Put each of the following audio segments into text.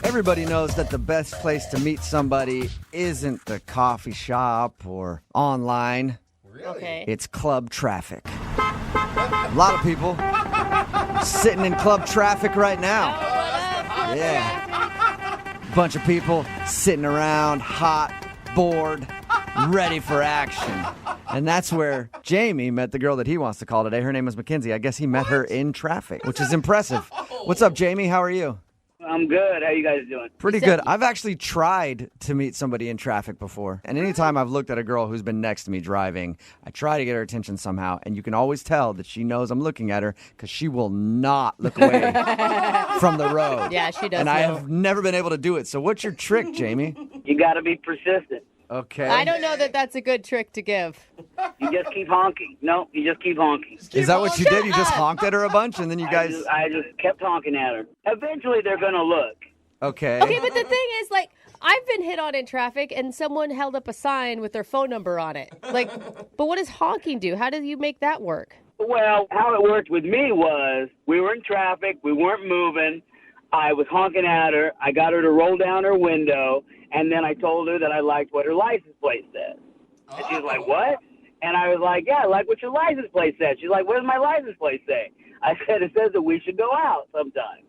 Everybody knows that the best place to meet somebody isn't the coffee shop or online. Really? Okay. It's club traffic. A lot of people sitting in club traffic right now. Yeah. Bunch of people sitting around, hot, bored, ready for action. And that's where Jamie met the girl that he wants to call today. Her name is Mackenzie. I guess he met her in traffic, which is impressive. What's up, Jamie? How are you? I'm good. How you guys doing? Pretty good. I've actually tried to meet somebody in traffic before. And anytime I've looked at a girl who's been next to me driving, I try to get her attention somehow. And you can always tell that she knows I'm looking at her because she will not look away from the road. Yeah, she does. And I have never been able to do it. So what's your trick, Jamie? You got to be persistent. Okay. I don't know that that's a good trick to give. You just keep honking. No, you just keep honking. Is that what you did? You just honked at her a bunch and then you guys... I just kept honking at her. Eventually, they're going to look. Okay. Okay, but the thing is, like, I've been hit on in traffic and someone held up a sign with their phone number on it. Like, but what does honking do? How do you make that work? Well, how it worked with me was we were in traffic. We weren't moving. I was honking at her. I got her to roll down her window. And then I told her that I liked what her license plate said. And she was like, what? And I was like, yeah, I like what your license plate said. She's like, what does my license plate say? I said, it says that we should go out sometime.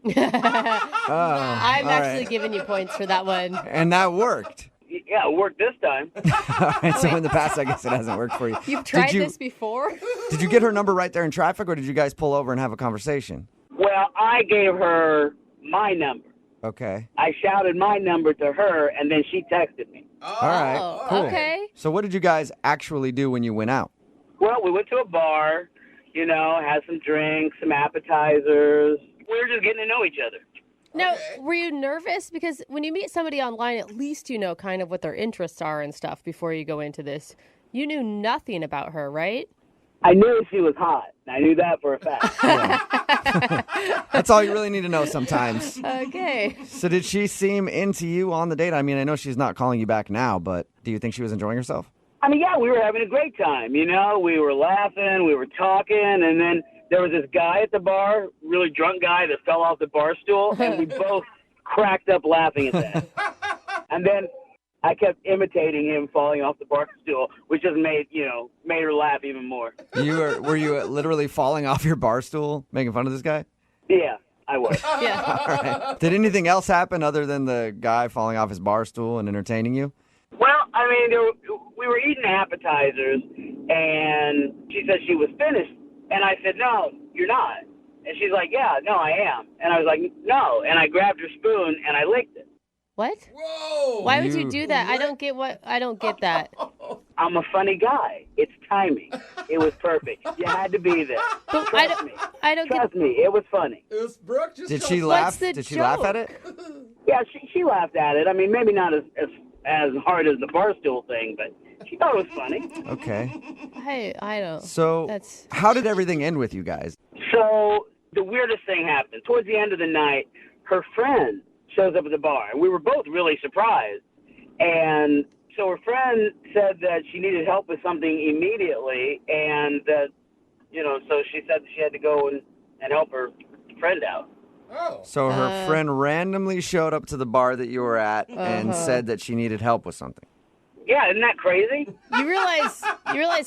I'm actually giving you points for that one. And that worked. Yeah, it worked this time. All right, so in the past, I guess it hasn't worked for you. You've tried this before? Did you get her number right there in traffic, or did you guys pull over and have a conversation? Well, I gave her my number. Okay. I shouted my number to her, and then she texted me. All right, cool. Okay. So what did you guys actually do when you went out? Well, we went to a bar, had some drinks, some appetizers. We were just getting to know each other. Now, were you nervous? Because when you meet somebody online, at least you know kind of what their interests are and stuff before you go into this. You knew nothing about her, right? I knew she was hot. I knew that for a fact. That's all you really need to know sometimes. Okay. So did she seem into you on the date? I mean, I know she's not calling you back now, but do you think she was enjoying herself? I mean, yeah, we were having a great time. We were laughing, we were talking, and then there was this guy at the bar, really drunk guy that fell off the bar stool, and we both cracked up laughing at that. And then I kept imitating him falling off the bar stool, which just made her laugh even more. Were you literally falling off your bar stool, making fun of this guy? Yeah, I was. Yeah. All right. Did anything else happen other than the guy falling off his bar stool and entertaining you? Well, I mean, we were eating appetizers, and she said she was finished. And I said, no, you're not. And she's like, yeah, no, I am. And I was like, no. And I grabbed her spoon, and I licked it. What? Whoa! Why would you do that? I don't get that. I'm a funny guy. It's timing. It was perfect. You had to be there. But Trust me. I don't Trust me. It was funny. It was Brooke. Just Did tell she us- laugh? What's the Did she laugh at joke? it? Yeah, she laughed at it. I mean, maybe not as hard as the barstool thing, but she thought it was funny. Okay. I don't. So how did everything end with you guys? So the weirdest thing happened. Towards the end of the night, her friend shows up at the bar, and we were both really surprised. And so her friend said that she needed help with something immediately, and that, so she said she had to go and help her friend out. Oh. So her friend randomly showed up to the bar that you were at and said that she needed help with something. Yeah, isn't that crazy? You realize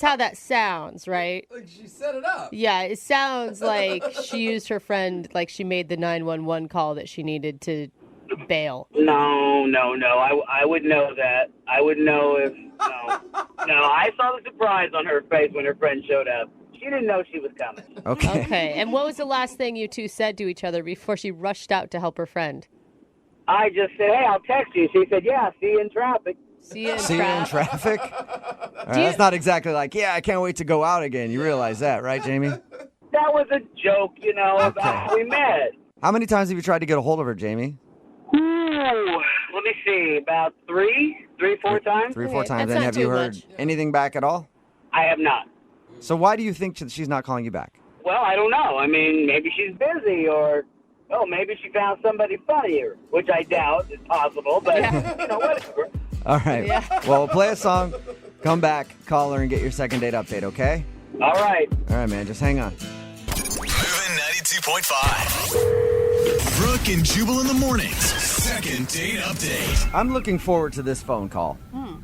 how that sounds, right? Like she set it up. Yeah, it sounds like she used her friend, like she made the 911 call that she needed to bail. No. I would know that. I would know if, no, I saw the surprise on her face when her friend showed up. She didn't know she was coming. Okay, and what was the last thing you two said to each other before she rushed out to help her friend? I just said, hey, I'll text you. She said, yeah, see you in traffic. See you in See you in traffic? All right, that's not exactly like, yeah, I can't wait to go out again. You realize that, right, Jamie? That was a joke, about how we met. How many times have you tried to get a hold of her, Jamie? Ooh, let me see, about 4 times? 3 or 4 Okay, times. that's And not have you too heard much. anything back at all? I have not. So why do you think she's not calling you back? Well, I don't know. I mean, maybe she's busy, or, maybe she found somebody funnier, which I doubt is possible, but, whatever. All right. Yeah. Well, we'll play a song, come back, call her, and get your second date update, okay? All right. All right, man. Just hang on. Moving 92.5. Brooke and Jubal in the mornings. Second date update. I'm looking forward to this phone call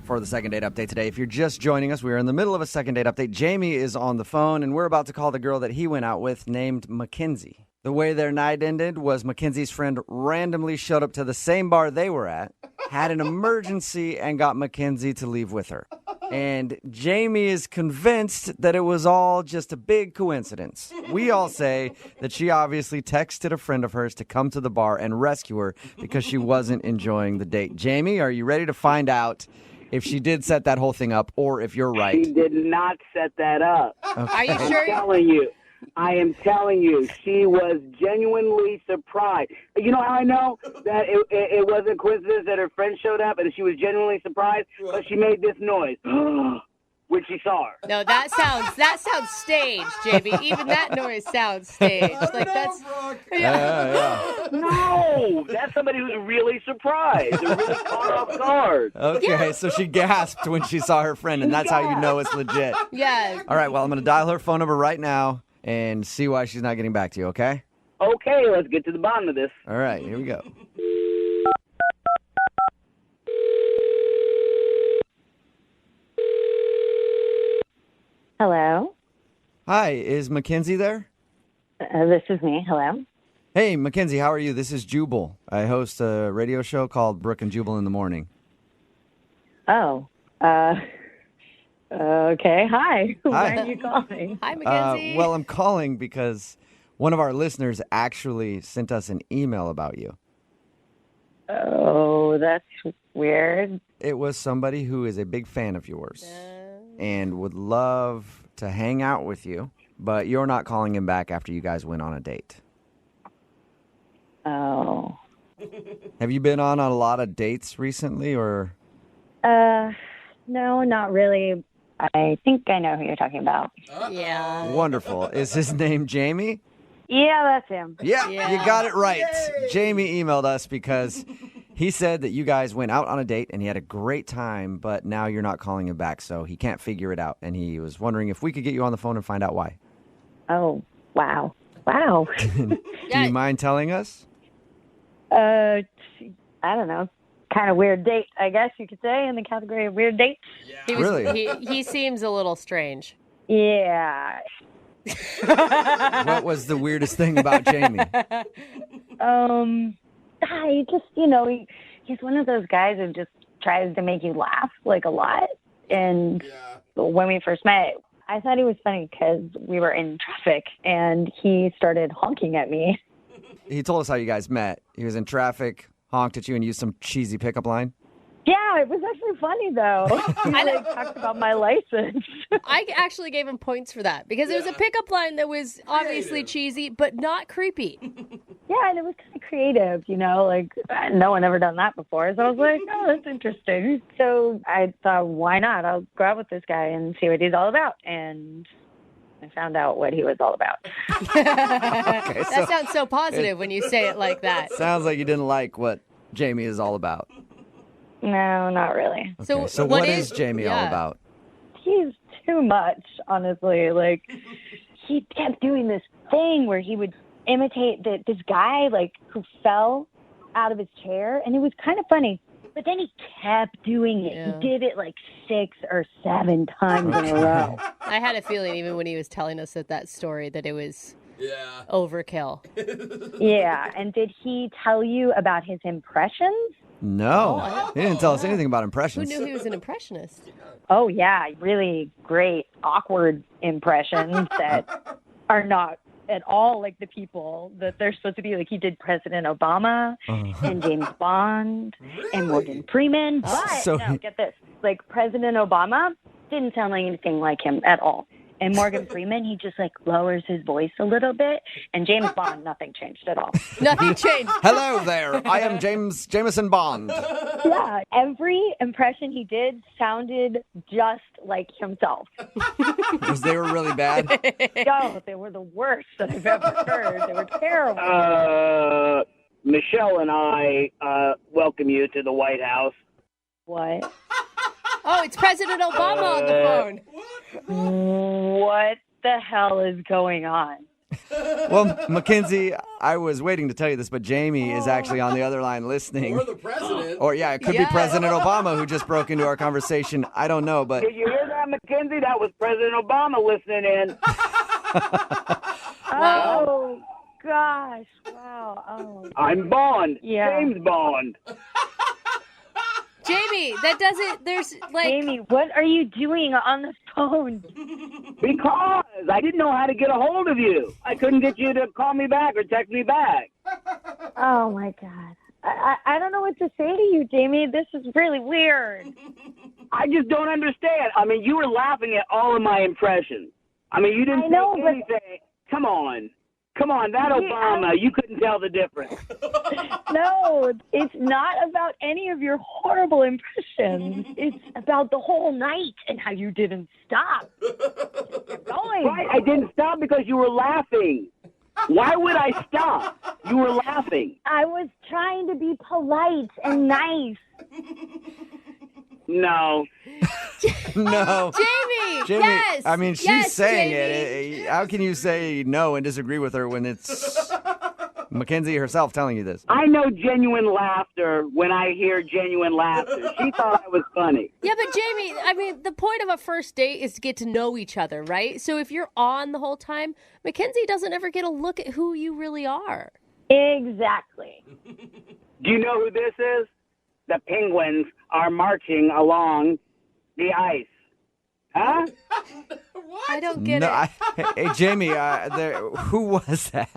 for the second date update today. If you're just joining us, we're in the middle of a second date update. Jamie is on the phone, and we're about to call the girl that he went out with named Mackenzie. The way their night ended was Mackenzie's friend randomly showed up to the same bar they were at, had an emergency, and got Mackenzie to leave with her. And Jamie is convinced that it was all just a big coincidence. We all say that she obviously texted a friend of hers to come to the bar and rescue her because she wasn't enjoying the date. Jamie, are you ready to find out if she did set that whole thing up or if you're right? She did not set that up. Okay. Are you sure? I am telling you, she was genuinely surprised. You know how I know that it wasn't a coincidence that her friend showed up and she was genuinely surprised? Because she made this noise when she saw her. No, that sounds staged, Jamie. Even that noise sounds staged. That's No, that's somebody who's really surprised. They're really caught off guard. Okay, so she gasped when she saw her friend, and that's how you know it's legit. yeah. All right, well, I'm going to dial her phone number right now and see why she's not getting back to you, okay? Okay, let's get to the bottom of this. All right, here we go. Hello. Hi, is Mackenzie there? This is me. Hello. Hey, Mackenzie, how are you? This is Jubal. I host a radio show called Brooke and Jubal in the morning. Oh. Okay. Hi. Why are you calling? Hi, Mackenzie. Well, I'm calling because one of our listeners actually sent us an email about you. Oh, that's weird. It was somebody who is a big fan of yours and would love to hang out with you, but you're not calling him back after you guys went on a date. Oh. Have you been on a lot of dates recently, or? No, not really. I think I know who you're talking about. yeah. Wonderful. Is his name Jamie? Yeah, that's him. Yeah, Yeah. you got it right. Jamie emailed us because he said that you guys went out on a date and he had a great time, but now you're not calling him back, so he can't figure it out. And he was wondering if we could get you on the phone and find out why. Oh, wow. Wow. Do you mind telling us? I don't know. Kind of weird date, I guess you could say, in the category of weird dates. Really? He seems a little strange. Yeah. What was the weirdest thing about Jamie? He just, he's one of those guys who just tries to make you laugh, like, a lot. And when we first met, I thought he was funny because we were in traffic and he started honking at me. He told us how you guys met. He was in traffic, honked at you, and used some cheesy pickup line. Yeah, it was actually funny, though. He talked about my license. I actually gave him points for that because it was a pickup line that was obviously cheesy, but not creepy. Yeah, and it was kind of creative, no one ever done that before. So I was like, oh, that's interesting. So I thought, why not? I'll go out with this guy and see what he's all about. And I found out what he was all about. That sounds so positive when you say it like that. Sounds like you didn't like what Jamie is all about. No, not really. Okay, so what is Jamie all about? He's too much, honestly. He kept doing this thing where he would imitate this guy, who fell out of his chair, and it was kind of funny. But then he kept doing it. Yeah. He did it 6 or 7 times in a row. I had a feeling even when he was telling us that story that it was overkill. Yeah, and did he tell you about his impressions? No, he didn't tell us anything about Who impressions. knew he was an impressionist? Oh, yeah, really great, awkward impressions that are not at all like the people that they're supposed to be. He did President Obama and James Bond and Morgan Freeman. But, get this, President Obama didn't sound like anything like him at all. And Morgan Freeman, he just lowers his voice a little bit. And James Bond, nothing changed at all. Nothing changed. Hello there. I am Jameson Bond. Yeah, every impression he did sounded just like himself. Because they were really bad? Oh, they were the worst that I've ever heard. They were terrible. Michelle and I welcome you to the White House. What? Oh, it's President Obama on the phone. What the hell is going on? Well, Mackenzie, I was waiting to tell you this, but Jamie is actually on the other line listening. Or the president. Or, yeah, it could be President Obama who just broke into our conversation. I don't know, but... Did you hear that, Mackenzie? That was President Obama listening in. Oh, gosh. Wow. Oh. I'm Bond. Yeah. James Bond. Jamie, that doesn't, there's like... Jamie, what are you doing on the phone? Because I didn't know how to get a hold of you. I couldn't get you to call me back or text me back. Oh, my God. I don't know what to say to you, Jamie. This is really weird. I just don't understand. I mean, you were laughing at all of my impressions. I mean, you didn't I know, say but- anything. Come on. Come on, that Obama, you couldn't tell the difference. No, it's not about any of your horrible impressions. It's about the whole night and how you didn't stop. Keep going. Right, I didn't stop because you were laughing. Why would I stop? You were laughing. I was trying to be polite and nice. No. No. Jamie, Jamie, yes. I mean, she's Yes, saying Jamie. it. How can you say no and disagree with her when it's Mackenzie herself telling you this? I know genuine laughter when I hear genuine laughter. She thought I was funny. Yeah, but Jamie, I mean, the point of a first date is to get to know each other, right? So if you're on the whole time, Mackenzie doesn't ever get a look at who you really are. Exactly. Do you know who this is? The Penguins are marching along the ice. Huh? I don't get No, it. hey, Jamie, who was that?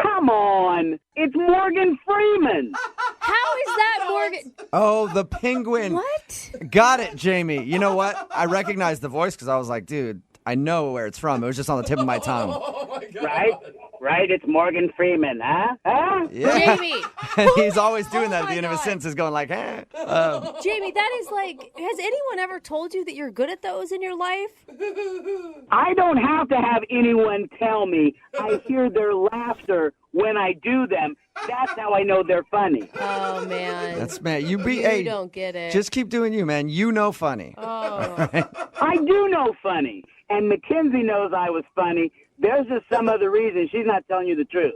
Come on. It's Morgan Freeman. How is that Morgan? Oh, the penguin. What? Got it, Jamie. You know what? I recognized the voice because I was like, dude, I know where it's from. It was just on the tip of my tongue. Oh, my God. Right? Right? It's Morgan Freeman, huh? Huh? Yeah. Jamie. And he's always doing that at my the end of his God. sentences, going like, eh. Jamie, that is like, has anyone ever told you that you're good at those in your life? I don't have to have anyone tell me. I hear their laughter when I do them. That's how I know they're funny. Oh, man. That's, man, you be, You hey, don't get it. just keep doing you, man. You know funny. Oh. I do know funny. And Mackenzie knows I was funny. There's just some other reason she's not telling you the truth.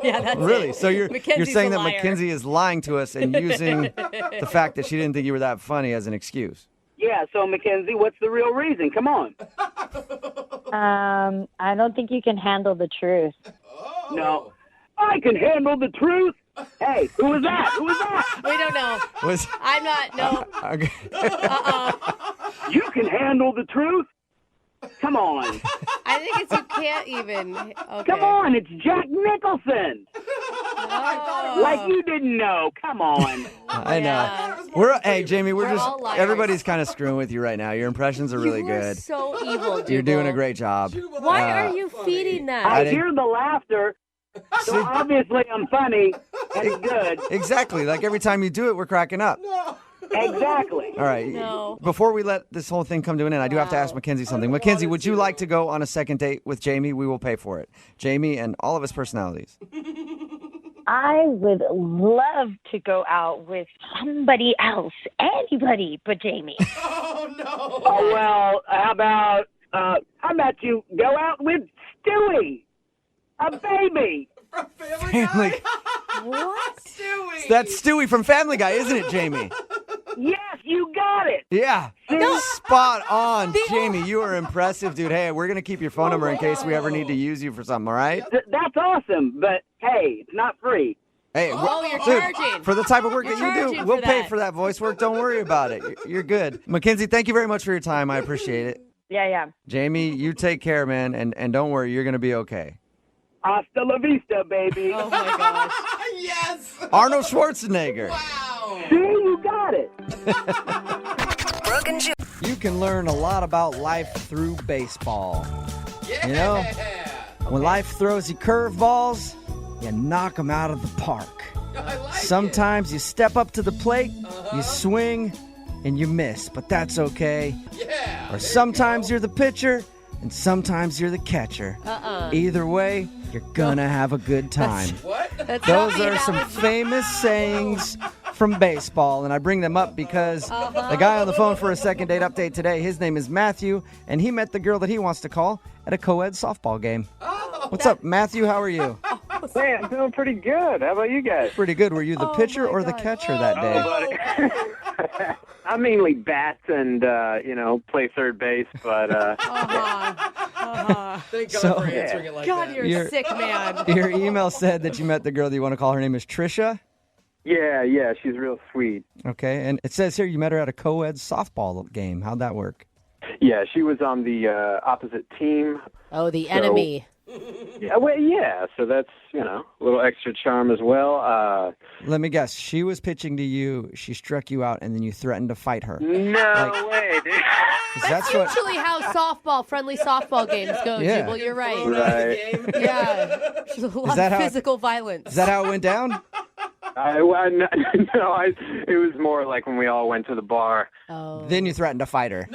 Yeah, that's Really? it. So you're Mackenzie's saying a that liar. Mackenzie is lying to us and using the fact that she didn't think you were that funny as an excuse? Yeah, so Mackenzie, what's the real reason? Come on. I don't think you can handle the truth. No. I can handle the truth. Hey, who was that? Who was that? We don't know. Was I'm not, no. okay. You can handle the truth? Come on. I think it's you can't even. Okay. Come on, it's Jack Nicholson. Oh. Like you didn't know. Come on. I know. Yeah. Hey, Jamie, We're all liars. everybody's kind of screwing with you right now. Your impressions are really You are good. so evil, Jubal. You're doing a great job. Why Uh, are you feeding that? I didn't- hear the laughter, so obviously I'm funny and it's good. Exactly. Like every time you do it, we're cracking up. Exactly. All right. No. Before we let this whole thing come to an end, I do have to ask Wow. Mackenzie something. Mackenzie, would you like to go on a second date with Jamie? We will pay for it. Jamie and all of his personalities. I would love to go out with somebody else, anybody but Jamie. Oh, no. Oh well, how about you go out with Stewie, a baby? From Family Family. Guy? What? Stewie. That's Stewie from Family Guy, isn't it, Jamie? Yes, you got it. Yeah. Spot on, Jamie. You are impressive, dude. Hey, we're going to keep your phone number in case we ever need to use you for something, all right? That's awesome, but hey, it's not free. Hey, Oh, you're dude, charging. for the type of work You're that you do, charging we'll for pay that. for that voice work. Don't worry about it. You're good. Mackenzie, thank you very much for your time. I appreciate it. Yeah. Jamie, you take care, man, and don't worry. You're going to be okay. Hasta la vista, baby. Oh my gosh. Yes. Arnold Schwarzenegger. Wow. See, you got it. Brooke and Jubal. You can learn a lot about life through baseball. Yeah. You know, when life throws you curveballs, you knock them out of the park. I like Sometimes you step up to the plate, you swing, and you miss, but that's okay. it. Yeah. Or sometimes you're the pitcher, and sometimes you're the catcher. Either way, you're gonna have a good time. What? That's Those not the are some analogy. famous sayings from baseball, and I bring them up because the guy on the phone for a second date update today, his name is Matthew, and he met the girl that he wants to call at a co-ed softball game. Oh, What's up, Matthew? How are you? Hey, I'm doing pretty good. How about you guys? Pretty good. Were you the pitcher or the catcher that day? I mainly bat and, play third base, but... Thank God So- for answering it like God, that. you're a sick man. Your email said that you met the girl that you want to call. Her name is Trisha. Yeah, she's real sweet. Okay, and it says here you met her at a co-ed softball game. How'd that work? Yeah, she was on the opposite team. Oh, the enemy. Yeah, so that's, a little extra charm as well. Let me guess. She was pitching to you. She struck you out, and then you threatened to fight her. No way, dude. 'Cause That's what. usually how friendly softball games go, Yeah. Jubal. You're right. Right. Yeah. There's a lot that of how- physical violence. Is that how it went down? It was more like when we all went to the bar. Oh. Then you threatened to fight her.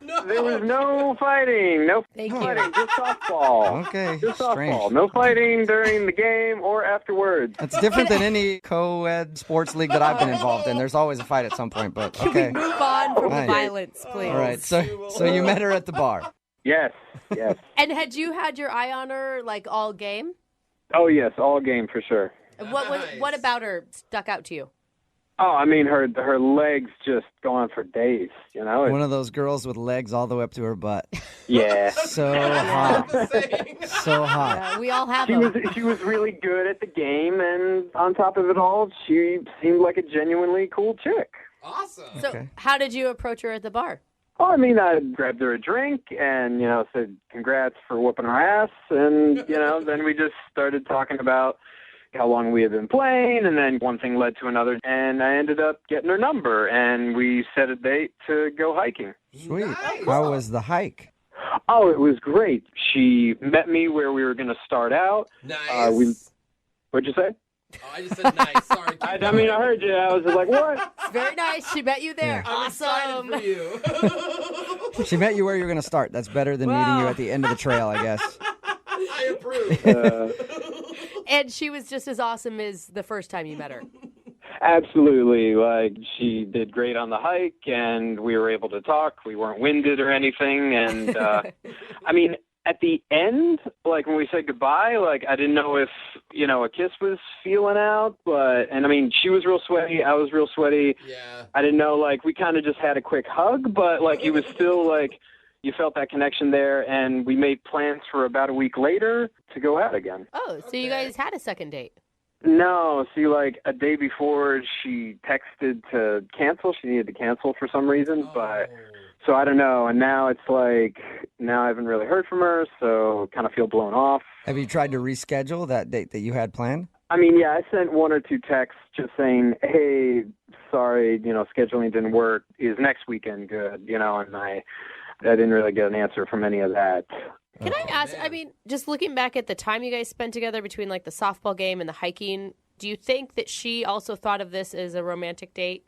No. There was no fighting. No Thank you. fighting. Just softball. Okay, Just softball. strange. No fighting during the game or afterwards. That's different than any co-ed sports league that I've been involved in. There's always a fight at some point, but Can we okay. move on from Nice. the violence, please? All right, so you met her at the bar. Yes. And had you had your eye on her like all game? Oh, yes. All game for sure. What about her stuck out to you? Oh, I mean, her legs just go on for days, One of those girls with legs all the way up to her butt. Yeah. So hot. So hot. We all have She them. was really good at the game, and on top of it all, she seemed like a genuinely cool chick. Awesome. So Okay. how did you approach her at the bar? Oh, I mean, I grabbed her a drink and, said congrats for whooping her ass, and, then we just started talking about how long we had been playing, and then one thing led to another, and I ended up getting her number, and we set a date to go hiking. Sweet. Nice. How was the hike? Oh, it was great. She met me where we were going to start out. Nice. What'd you say? Oh, I just said nice. Sorry. I heard you. I was just like, what? It's very nice. She met you there. I'm Awesome. excited for you. She met you where you're going to start. That's better than meeting you at the end of the trail, I guess. I approve. And she was just as awesome as the first time you met her. Absolutely. Like, she did great on the hike, and we were able to talk. We weren't winded or anything. And, I mean, at the end, like, when we said goodbye, like, I didn't know if, a kiss was feeling out. And, I mean, she was real sweaty. I was real sweaty. Yeah. I didn't know, like, we kind of just had a quick hug, but, like, it was still, like, you felt that connection there. And we made plans for about a week later to go out again. Oh, so you guys had a second date. No, see, like, a day before, she texted to cancel. She needed to cancel for some reason, but so I don't know. And now it's like, now I haven't really heard from her, so kind of feel blown off. Have you tried to reschedule that date that you had planned? I mean, yeah, I sent one or two texts just saying, hey, sorry, scheduling didn't work. Is next weekend good? And I didn't really get an answer from any of that. Can I ask, I mean, just looking back at the time you guys spent together between like the softball game and the hiking, do you think that she also thought of this as a romantic date?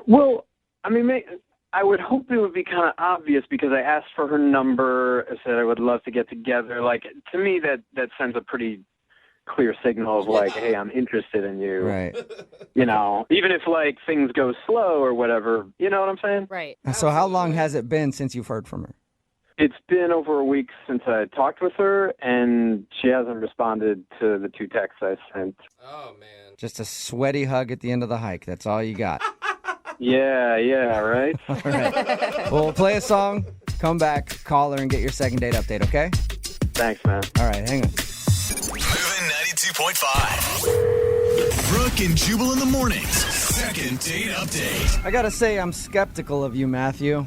Well, I mean, I would hope it would be kind of obvious because I asked for her number. I said I would love to get together. Like, to me, that sends a pretty clear signal of like, hey, I'm interested in you. Right. Even if like things go slow or whatever, you know what I'm saying? Right. So how long has it been since you've heard from her? It's been over a week since I talked with her, and she hasn't responded to the two texts I sent. Oh, man. Just a sweaty hug at the end of the hike. That's all you got. Yeah, right? All right. Well, we'll play a song, come back, call her, and get your second date update, okay? Thanks, man. All right, hang on. Moving 92.5. Brooke and Jubal in the mornings. Second date update. I got to say, I'm skeptical of you, Matthew.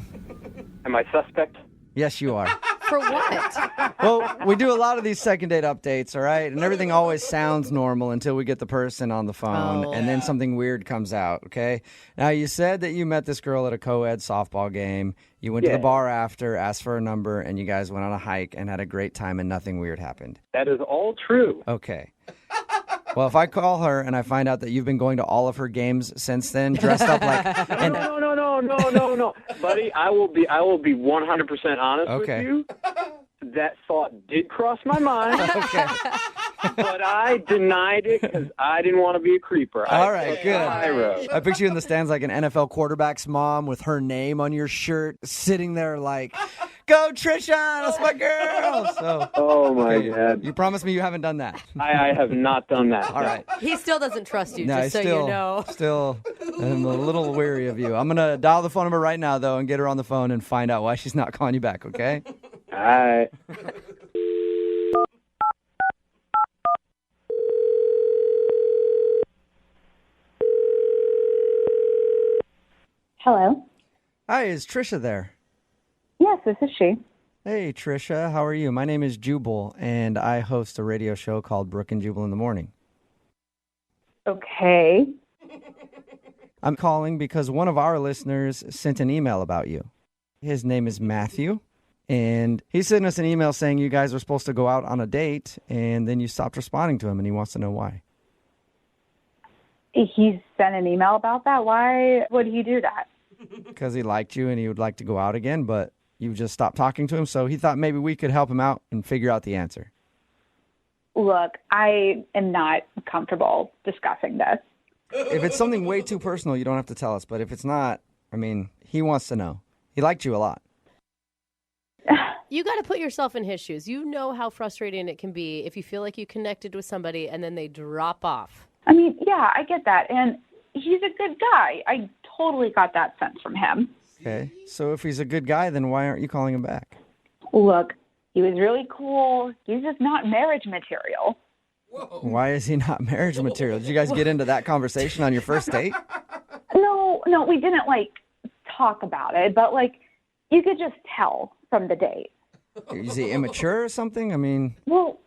Am I suspect? Yes, you are. For what? Well, we do a lot of these second date updates, all right? And everything always sounds normal until we get the person on the phone, Oh. and then something weird comes out, okay? Now, you said that you met this girl at a co-ed softball game. You went to the bar after, asked for her number, and you guys went on a hike and had a great time, and nothing weird happened. That is all true. Okay. Well, if I call her and I find out that you've been going to all of her games since then, dressed up like... No, buddy. I will be 100% honest Okay. with you. That thought did cross my mind. Okay. but I denied it because I didn't want to be a creeper. All right, good. I wrote. I picture you in the stands like an NFL quarterback's mom with her name on your shirt, sitting there like, "Go Trisha, that's my girl." So, Oh my God! you promise me you haven't done that. I have not done that. All right. He still doesn't trust you, No, just so still, you know. Still, I'm a little weary of you. I'm going to dial the phone number right now, though, and get her on the phone and find out why she's not calling you back, okay? All right. Hello. Hi, is Trisha there? Yes, this is she. Hey, Trisha, how are you? My name is Jubal, and I host a radio show called Brooke and Jubal in the Morning. Okay. I'm calling because one of our listeners sent an email about you. His name is Matthew, and he sent us an email saying you guys were supposed to go out on a date, and then you stopped responding to him, and he wants to know why. He sent an email about that. Why would he do that? Because he liked you and he would like to go out again, but you just stopped talking to him, so he thought maybe we could help him out and figure out the answer. Look, I am not comfortable discussing this. If it's something way too personal, you don't have to tell us, but if it's not, I mean, he wants to know. He liked you a lot. You got to put yourself in his shoes. You know how frustrating it can be if you feel like you connected with somebody and then they drop off. I mean, yeah, I get that. And he's a good guy. I totally got that sense from him. Okay, so if he's a good guy, then why aren't you calling him back? Look, he was really cool. He's just not marriage material. Whoa. Why is he not marriage material? Did you guys get into that conversation on your first date? No, we didn't, talk about it. But, you could just tell from the date. Is he immature or something? I mean, Well,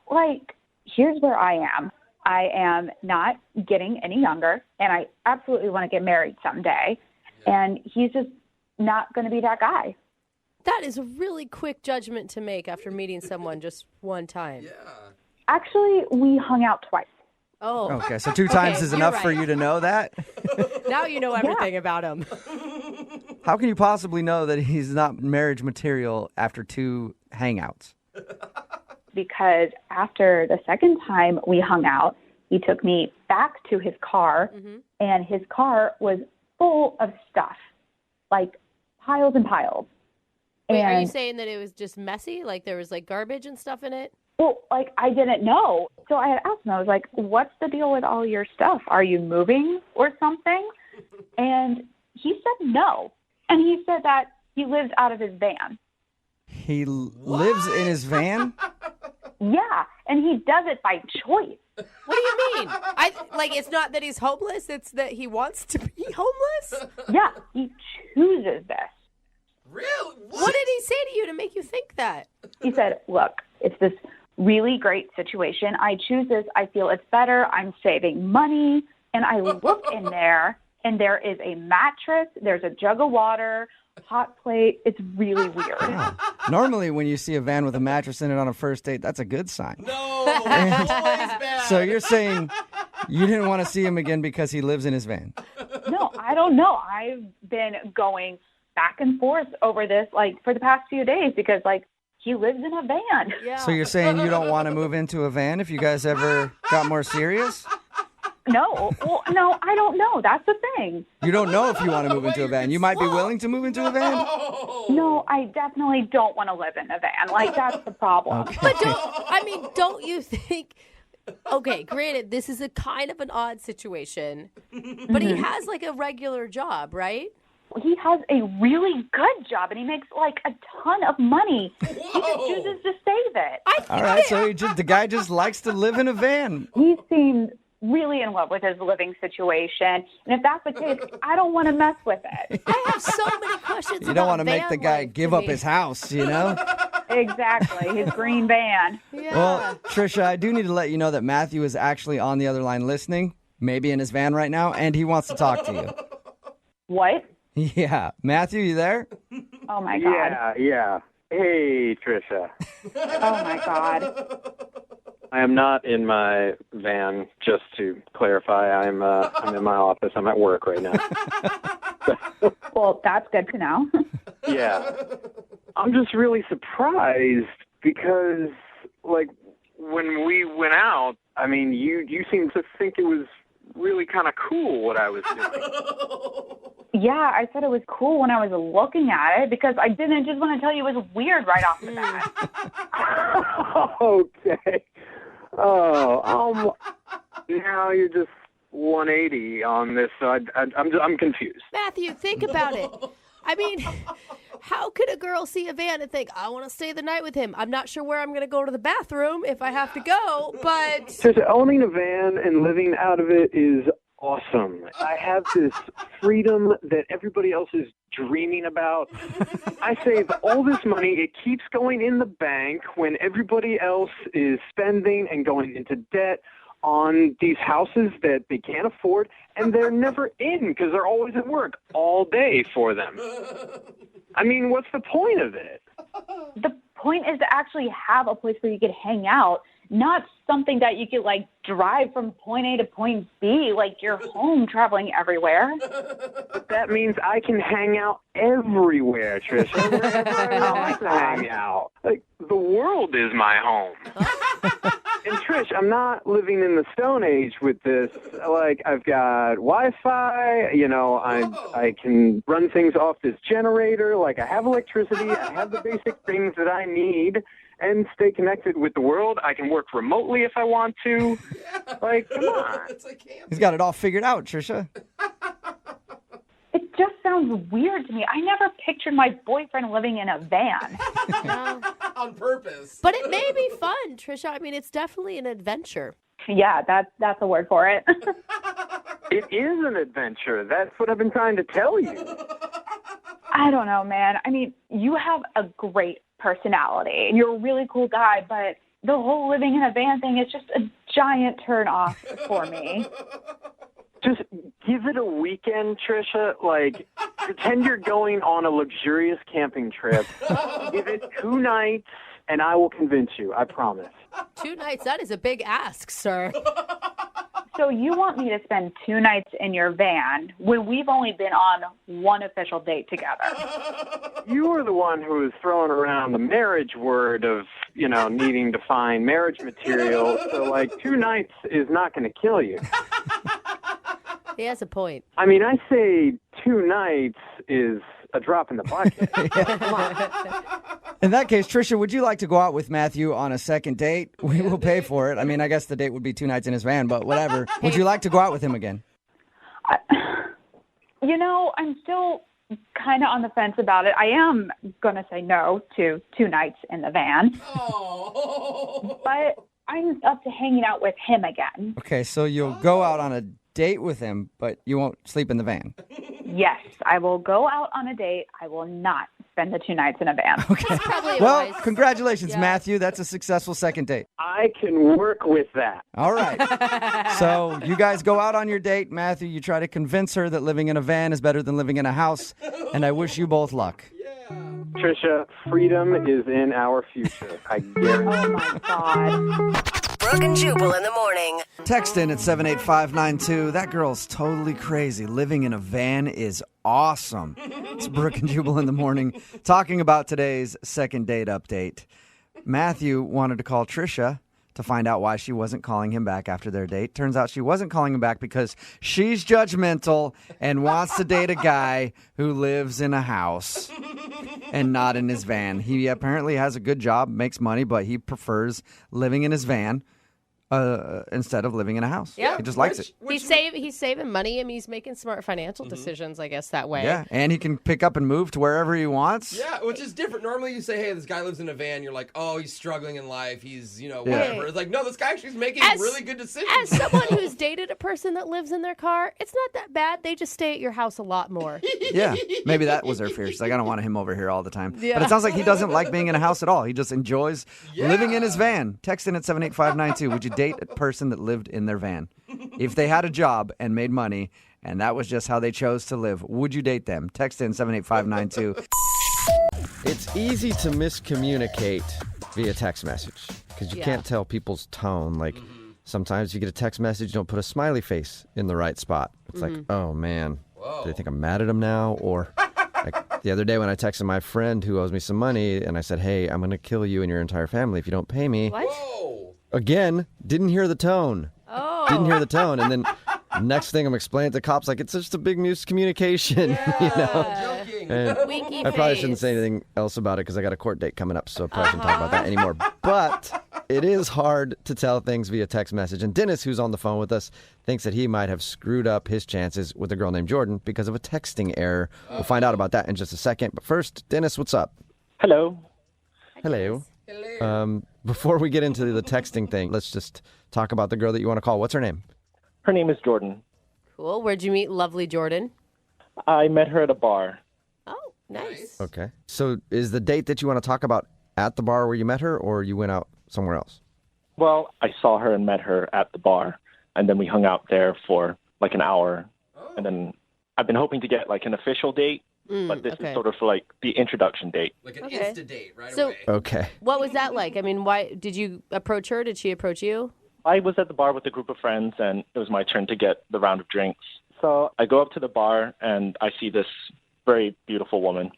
here's where I am. I am not getting any younger, and I absolutely want to get married someday. And he's just not going to be that guy. That is a really quick judgment to make after meeting someone just one time. Yeah. Actually, we hung out twice. Oh, okay, so 2 times Okay, is you're enough for right. you to know that? now you know everything about him. How can you possibly know that he's not marriage material after 2 hangouts? Because after the second time we hung out, he took me back to his car, and his car was full of stuff, piles and piles. Wait, are you And, saying that it was just messy? Like there was garbage and stuff in it? well, I didn't know. So I had asked him, I was like, what's the deal with all your stuff? Are you moving or something? And he said no. And he said that he lives out of his van. He lives in his van? Yeah, and he does it by choice. What do you mean? It's not that he's homeless, it's that he wants to be homeless? Yeah, he chooses this. Really? What did he say to you to make you think that? He said, look, it's this really great situation. I choose this. I feel it's better. I'm saving money. And I look in there, and there is a mattress. There's a jug of water, hot plate. It's really weird. Wow. Normally, when you see a van with a mattress in it on a first date, that's a good sign. No, always bad. So you're saying you didn't want to see him again because he lives in his van? No, I don't know. I've been going back and forth over this, for the past few days because, he lives in a van. Yeah. So you're saying you don't want to move into a van if you guys ever got more serious? No, well, no, I don't know. That's the thing. You don't know if you want to move into a van. You might be willing to move into a van? No, I definitely don't want to live in a van. That's the problem. But don't you think... Okay, granted, this is a kind of an odd situation, but he has, a regular job, right? He has a really good job, and he makes, a ton of money. He just chooses to save it. All right, so the guy just likes to live in a van. He seemed really in love with his living situation, and if that's the case, I don't want to mess with it. I have so many questions. You don't want to to make the guy give up his house, you know? Exactly, his green van. Yeah. Well, Trisha, I do need to let you know that Matthew is actually on the other line listening, maybe in his van right now, and he wants to talk to you. What? Yeah. Matthew, you there? Oh, my God. Yeah. Hey, Trisha. Oh, my God. I am not in my van, just to clarify. I'm in my office. I'm at work right now. Well, that's good to know. Yeah. I'm just really surprised because, when we went out, I mean, you seem to think it was really kind of cool what I was doing. Yeah, I said it was cool when I was looking at it because I didn't just want to tell you it was weird right off the bat. Okay. Oh, now you're just 180 on this. So I'm confused. Matthew, think about it. I mean, how could a girl see a van and think, I want to stay the night with him? I'm not sure where I'm going to go to the bathroom if I have to go, but... Just owning a van and living out of it is awesome. I have this freedom that everybody else is dreaming about. I save all this money. It keeps going in the bank when everybody else is spending and going into debt on these houses that they can't afford, and they're never in because they're always at work all day for them. I mean, what's the point of it? The point is to actually have a place where you could hang out, not something that you could, like, drive from point A to point B, like you're home traveling everywhere. But that means I can hang out everywhere, Trisha, wherever I want to hang out. Like, the world is my home. And Trish, I'm not living in the Stone Age with this. Like, I've got Wi-Fi, I can run things off this generator. Like, I have electricity. I have the basic things that I need and stay connected with the world. I can work remotely if I want to. Like, come on. He's got it all figured out, Trisha. It just sounds weird to me. I never pictured my boyfriend living in a van. On purpose. But it may be fun, Trisha. I mean, it's definitely an adventure. Yeah, that's a word for it. It is an adventure. That's what I've been trying to tell you. I don't know, man. I mean, you have a great personality, and you're a really cool guy, but the whole living in a van thing is just a giant turn off for me. Just give it a weekend, Trisha. Like, pretend you're going on a luxurious camping trip. Give it 2 nights, and I will convince you. I promise. 2 nights, that is a big ask, sir. So you want me to spend 2 nights in your van when we've only been on one official date together? You were the one who was throwing around the marriage word of, needing to find marriage material. So, like, 2 nights is not going to kill you. He has a point. I mean, I say 2 nights is a drop in the bucket. Come on. In that case, Trisha, would you like to go out with Matthew on a second date? We will pay for it. I mean, I guess the date would be 2 nights in his van, but whatever. Would you like to go out with him again? I'm still kind of on the fence about it. I am going to say no to 2 nights in the van. Oh. But I'm up to hanging out with him again. Okay, so you'll go out on a date with him, but you won't sleep in the van. Yes, I will go out on a date. I will not spend the 2 nights in a van. Okay. That's probably a Well, wise- congratulations, Yeah. Matthew. That's a successful second date. I can work with that. All right. So you guys go out on your date. Matthew, you try to convince her that living in a van is better than living in a house, and I wish you both luck. Trisha, freedom is in our future. I guarantee. Oh, my God. Brooke and Jubal in the morning. Text in at 78592. That girl's totally crazy. Living in a van is awesome. It's Brooke and Jubal in the morning, talking about today's second date update. Matthew wanted to call Trisha to find out why she wasn't calling him back after their date. Turns out she wasn't calling him back because she's judgmental and wants to date a guy who lives in a house and not in his van. He apparently has a good job, makes money, but he prefers living in his van instead of living in a house. Yeah. He just likes it. He's saving money. I mean, he's making smart financial decisions, I guess, that way. Yeah, and he can pick up and move to wherever he wants. Yeah, which is different. Normally you say, hey, this guy lives in a van. You're like, oh, he's struggling in life. He's, whatever. It's like, no, this guy actually is making really good decisions. As someone who's dated a person that lives in their car, it's not that bad. They just stay at your house a lot more. Yeah, maybe that was her fear. She's like, I don't want him over here all the time. Yeah. But it sounds like he doesn't like being in a house at all. He just enjoys living in his van. Text in at 78592. Would you date a person that lived in their van? If they had a job and made money and that was just how they chose to live, would you date them? Text in 78592. It's easy to miscommunicate via text message because you can't tell people's tone. Like sometimes you get a text message, don't put a smiley face in the right spot. It's like, oh man, do they think I'm mad at them now? Or like the other day when I texted my friend who owes me some money and I said, hey, I'm going to kill you and your entire family if you don't pay me. What? Whoa. Again, didn't hear the tone. Oh. Didn't hear the tone. And then next thing I'm explaining to the cops, like, it's just a big miscommunication, you know? Joking. And Winky I probably shouldn't face. say anything else about it because I got a court date coming up, so I probably shouldn't talk about that anymore. But it is hard to tell things via text message. And Dennis, who's on the phone with us, thinks that he might have screwed up his chances with a girl named Jordan because of a texting error. We'll find out about that in just a second. But first, Dennis, what's up? Hello. Hello. Before we get into the texting thing, let's just talk about the girl that you want to call. What's her name? Her name is Jordan. Cool. Where'd you meet lovely Jordan? I met her at a bar. Oh, nice. Okay. So is the date that you want to talk about at the bar where you met her, or you went out somewhere else? Well, I saw her and met her at the bar, and then we hung out there for like an hour. And then I've been hoping to get like an official date, but this is sort of like the introduction date. Like an Insta date right So- away. Okay. What was that like? I mean, why did you approach her? Did she approach you? I was at the bar with a group of friends, and it was my turn to get the round of drinks. So I go up to the bar, and I see this very beautiful woman.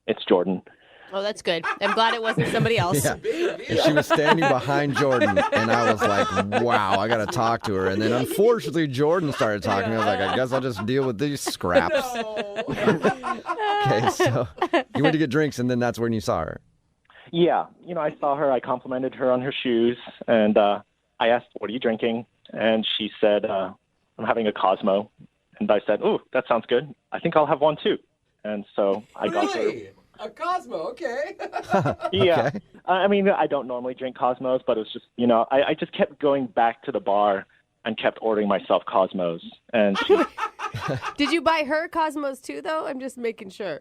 It's Jordan. Oh, that's good. I'm glad it wasn't somebody else. Yeah. And she was standing behind Jordan, and I was like, wow, I got to talk to her. And then unfortunately, Jordan started talking. I was like, I guess I'll just deal with these scraps. Okay, so you went to get drinks, and then that's when you saw her. Yeah, I saw her. I complimented her on her shoes, and I asked, "What are you drinking?" And she said, "I'm having a Cosmo." And I said, "Oh, that sounds good. I think I'll have one too." And so I got her. Really? A Cosmo, okay. Yeah. Okay. I mean, I don't normally drink Cosmos, but it was just, I just kept going back to the bar and kept ordering myself Cosmos. And she, Did you buy her Cosmos too, though? I'm just making sure.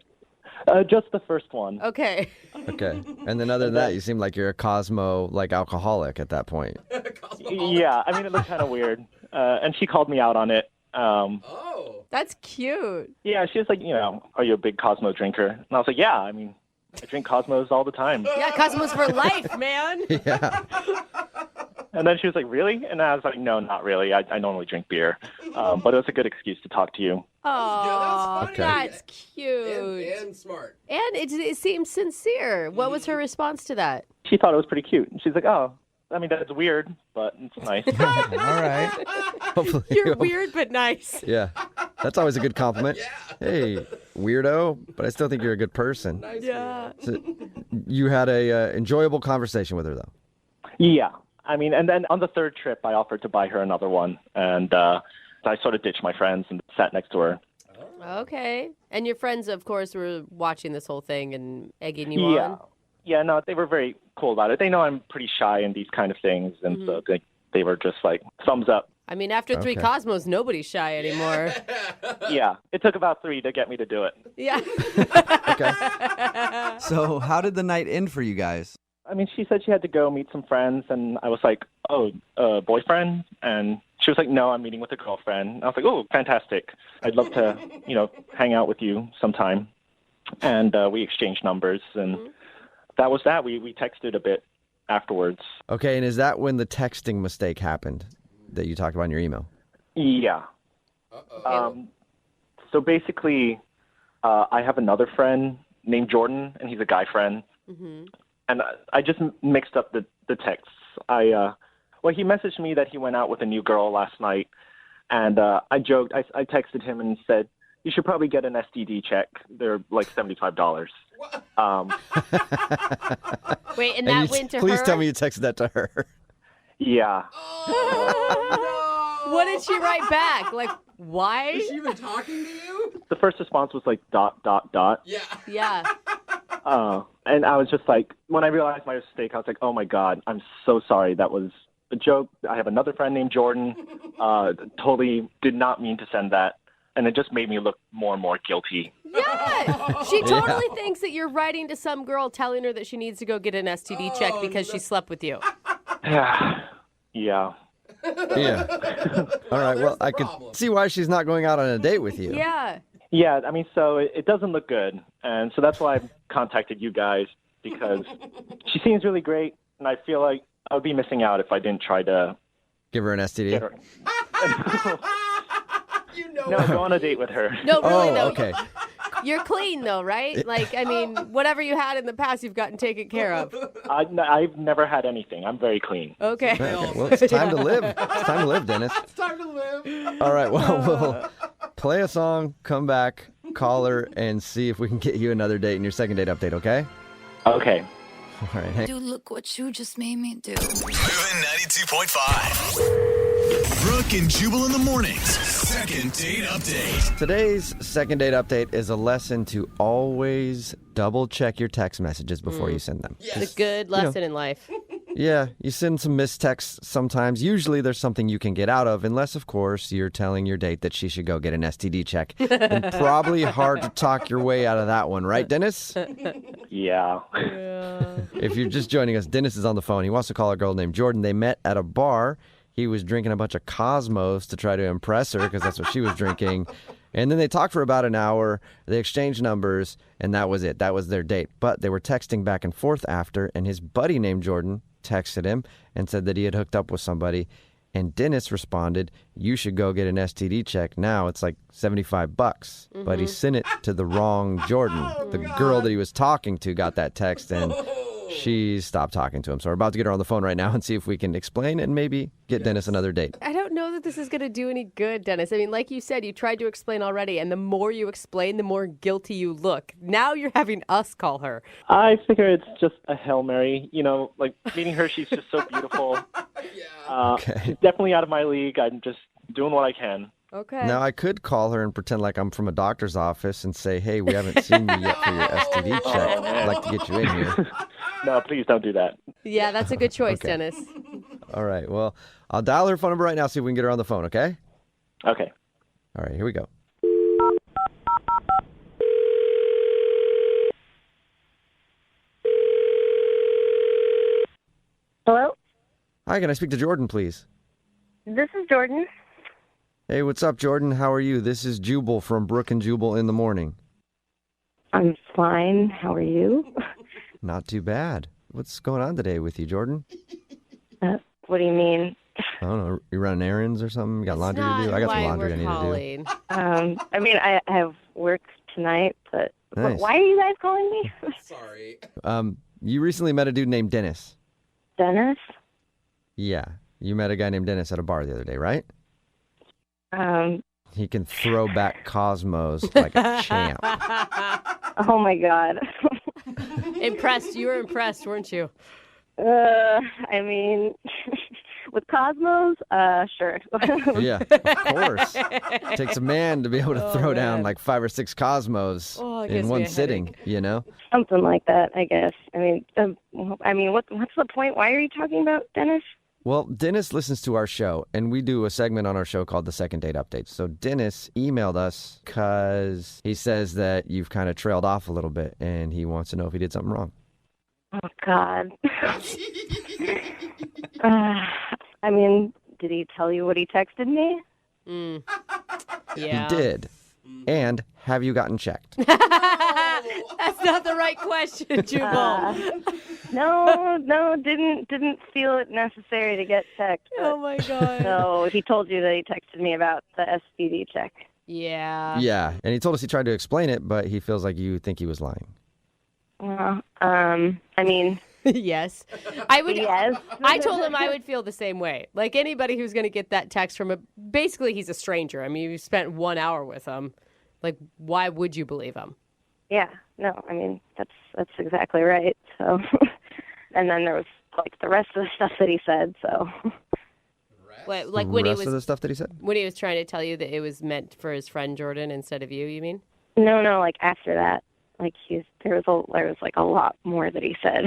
just the first one. Okay. Okay. And then other than that, you seem like you're a Cosmo, like, alcoholic at that point. Yeah, I mean, it looked kind of weird. And she called me out on it. Oh. That's cute. Yeah, she was like, are you a big Cosmo drinker? And I was like, yeah, I mean, I drink Cosmos all the time. Yeah, Cosmos for life, man. Yeah. And then she was like, really? And I was like, no, not really. I normally drink beer. But it was a good excuse to talk to you. Oh, funny. that's cute. And smart. And it seems sincere. What was her response to that? She thought it was pretty cute. And she's like, oh, I mean, that's weird, but it's nice. All right. Hopefully. You're weird but nice. Yeah. That's always a good compliment. Hey, weirdo, but I still think you're a good person. Yeah. So you had a enjoyable conversation with her, though. Yeah. I mean, and then on the third trip, I offered to buy her another one. And I sort of ditched my friends and sat next to her. Okay. And your friends, of course, were watching this whole thing and egging you on? Yeah, no, they were very cool about it. They know I'm pretty shy in these kind of things. And so they were just like, thumbs up. I mean, after 3 Cosmos, nobody's shy anymore. Yeah. It took about 3 to get me to do it. Yeah. Okay. So how did the night end for you guys? I mean, she said she had to go meet some friends, and I was like, oh, boyfriend? And she was like, no, I'm meeting with a girlfriend. And I was like, oh, fantastic. I'd love to, hang out with you sometime. And we exchanged numbers, and that was that. We texted a bit afterwards. Okay, and is that when the texting mistake happened that you talked about in your email? Yeah. So basically, I have another friend named Jordan, and he's a guy friend. Mm-hmm. And I just mixed up the texts. He messaged me that he went out with a new girl last night, and I joked. I texted him and said, you should probably get an STD check. They're like $75. Wait, and that went to her? Please tell me you texted that to her. Yeah. Oh, what did she write back? Like, why? Is she even talking to you? The first response was like ... Yeah. Yeah. And I was just like, when I realized my mistake, I was like, oh my God, I'm so sorry. That was a joke. I have another friend named Jordan. Totally did not mean to send that. And it just made me look more and more guilty. Yeah. She totally thinks that you're writing to some girl telling her that she needs to go get an STD check because she slept with you. Yeah. Yeah. All right. Well, I could see why she's not going out on a date with you. Yeah. Yeah, I mean, so it doesn't look good. And so that's why I contacted you guys, because she seems really great, and I feel like I would be missing out if I didn't try to... Give her an STD? Get her. No, go on a date with her. No, really, oh, no. okay. You're clean, though, right? Like, I mean, whatever you had in the past, you've gotten taken care of. I've never had anything. I'm very clean. Okay. Okay, well, it's time to live. It's time to live, Dennis. It's time to live. All right, well, we'll play a song, come back, call her, and see if we can get you another date in your second date update, okay? Okay. All right, hey. Dude, look what you just made me do. Moving 92.5. Brooke and Jubal in the mornings. Second date update. Today's second date update is a lesson to always double check your text messages before you send them. It's a good lesson in life. Yeah, you send some missed texts sometimes. Usually there's something you can get out of, unless, of course, you're telling your date that she should go get an STD check. And probably hard to talk your way out of that one, right, Dennis? Yeah. If you're just joining us, Dennis is on the phone. He wants to call a girl named Jordan. They met at a bar. He was drinking a bunch of Cosmos to try to impress her because that's what she was drinking. And then they talked for about an hour. They exchanged numbers, and that was it. That was their date. But they were texting back and forth after, and his buddy named Jordan texted him and said that he had hooked up with somebody. And Dennis responded, "You should go get an STD check now. It's like $75." But he sent it to the wrong Jordan. The girl that he was talking to got that text, and she stopped talking to him. So we're about to get her on the phone right now and see if we can explain and maybe get Dennis another date. I don't know that this is going to do any good, Dennis. I mean, like you said, you tried to explain already, and the more you explain, the more guilty you look. Now you're having us call her. I figure it's just a Hail Mary. You know, like meeting her, she's just so beautiful. Okay. She's definitely out of my league. I'm just doing what I can. Okay. Now, I could call her and pretend like I'm from a doctor's office and say, "Hey, we haven't seen you yet for your STD check. I'd like to get you in here." No, please don't do that. Yeah, that's a good choice, Okay. Dennis. All right. Well, I'll dial her phone number right now, see if we can get her on the phone, okay? Okay. All right, here we go. Hello? Hi, can I speak to Jordan, please? This is Jordan. Hey, what's up, Jordan? How are you? This is Jubal from Brooke and Jubal in the morning. I'm fine. How are you? Not too bad. What's going on today with you, Jordan? What do you mean? I don't know. You running errands or something? You got laundry to do? Not I got some why laundry I we're need to calling. I mean, I have work tonight, but Nice. why are you guys calling me? Sorry. do. You recently met a dude named Dennis. Dennis? Yeah. You met a guy named Dennis at a bar the other day, right? He can throw back Cosmos like a champ. Oh my God. Impressed. You were impressed, weren't you? I mean, with Cosmos, sure. Yeah, of course. Takes a man to be able to throw down like 5 or 6 Cosmos It gives in me one a sitting, headache. you know? Something like that, I guess. I mean, what's the point? Why are you talking about Dennis? Well, Dennis listens to our show, and we do a segment on our show called the Second Date Update. So Dennis emailed us because he says that you've kind of trailed off a little bit, and he wants to know if he did something wrong. Oh God. I mean, did he tell you what he texted me? Yeah. He did. And have you gotten checked? That's not the right question, Jubal. No, didn't feel it necessary to get checked. Oh my God. So he told you that he texted me about the STD check. Yeah. Yeah, and he told us he tried to explain it, but he feels like you think he was lying. Well, I mean, Yes. I would. yes. I told him I would feel the same way. Like anybody who's going to get that text from basically he's a stranger. I mean, you spent 1 hour with him. Like, why would you believe him? Yeah, no, I mean, that's exactly right. So, and then there was like the rest of the stuff that he said. So, What, like The when he rest of the was stuff that he said? when he was trying to tell you that it was meant for his friend Jordan instead of you. You mean? no, like after that, like there was like a lot more that he said.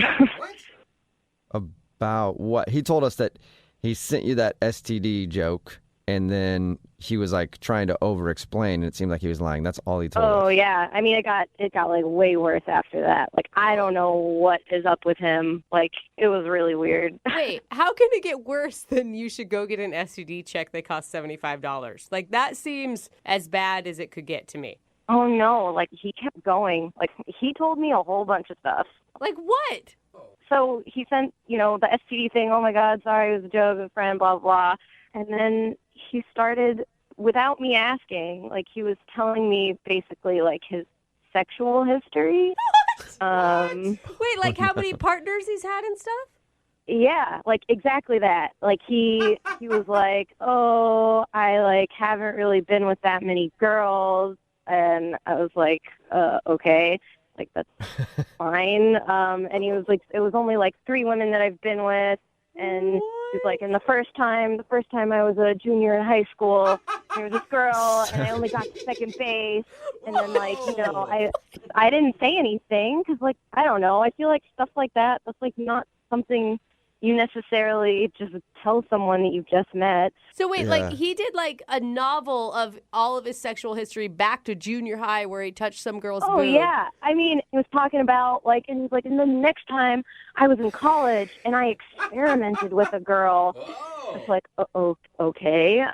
About what? He told us that he sent you that STD joke, and then he was like trying to over-explain, and it seemed like he was lying. That's all he told us. Oh yeah, I mean, it got like way worse after that. Like I don't know what is up with him. Like it was really weird. Wait, how can it get worse than you should go get an STD check that costs $75? Like that seems as bad as it could get to me. Oh no, like he kept going. Like he told me a whole bunch of stuff. Like what? So he sent, the STD thing. Oh my God, sorry, it was a joke, a friend, blah blah. And then he started without me asking. Like he was telling me basically like his sexual history. Wait, like how many partners he's had and stuff? Yeah, like exactly that. Like he was like, "Oh, I like haven't really been with that many girls," and I was like, "Okay, like that's fine." And he was like, "It was only like 3 women that I've been with," and he's like, "And the first time I was a junior in high school, there was this girl, and I only got to second base." And then, like, I didn't say anything because, like, I don't know. I feel like stuff like that's, like, not something you necessarily just tell someone that you've just met. So wait, like he did like a novel of all of his sexual history back to junior high where he touched some girl's boob. Oh, yeah. I mean, he was talking about, like, and he's like, and then the next time I was in college and I experimented with a girl. It's like, okay.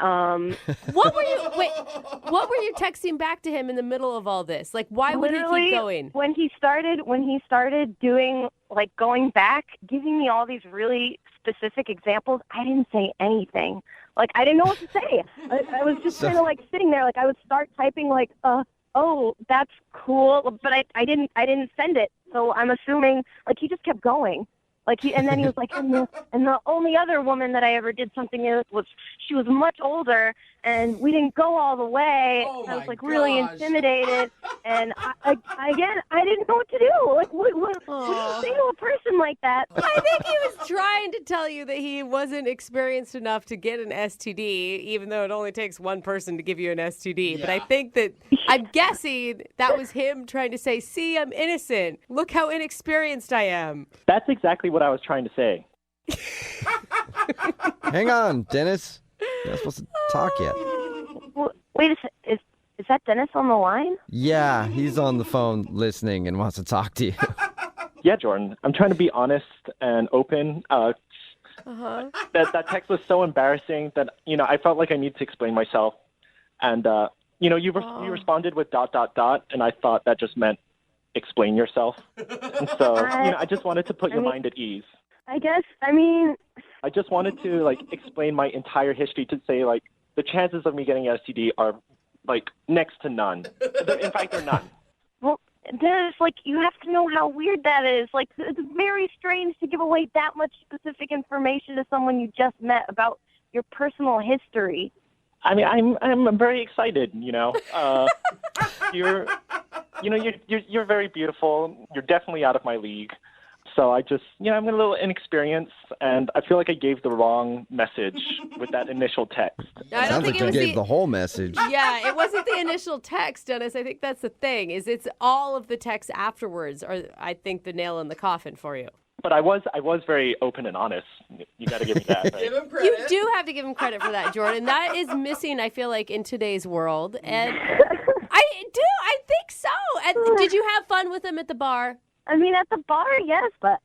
What were you texting back to him in the middle of all this? Like, why would he keep going? When he started doing, like, going back, giving me all these really specific examples, I didn't say anything. Like, I didn't know what to say. I was just kind of, like, sitting there. Like, I would start typing, like, oh, that's cool, but I didn't send it. So I'm assuming, like, he just kept going. Like and then he was like, and the only other woman that I ever did something with was she was much older, and we didn't go all the way. I was like really intimidated, and I didn't know what to do. Like, what do you say to a person like that? I think he was trying to tell you that he wasn't experienced enough to get an STD, even though it only takes one person to give you an STD. Yeah. But I think that I'm guessing that was him trying to say, "See, I'm innocent. Look how inexperienced I am." That's exactly what I was trying to say. Hang on, Dennis. You're not supposed to talk yet. Wait a second. Is that Dennis on the line? Yeah, he's on the phone listening and wants to talk to you. Yeah, Jordan. I'm trying to be honest and open. That text was so embarrassing that, I felt like I needed to explain myself. And, you responded with ... and I thought that just meant explain yourself. And so, I just wanted to put your mind at ease. I guess, I just wanted to, like, explain my entire history to say, like, the chances of me getting STD are, like, next to none. In fact, they're none. Well, Dennis, like, you have to know how weird that is. Like, it's very strange to give away that much specific information to someone you just met about your personal history. I mean, I'm very excited, You're very beautiful. You're definitely out of my league. So I just, I'm a little inexperienced, and I feel like I gave the wrong message with that initial text. I don't think you gave the whole message. Yeah, it wasn't the initial text, Dennis. I think that's the thing, is it's all of the texts afterwards are, I think, the nail in the coffin for you. But I was very open and honest. You got to give me that. Right? Give him credit. You do have to give him credit for that, Jordan. That is missing, I feel like, in today's world. And I think so. And did you have fun with him at the bar? I mean, at the bar, yes, but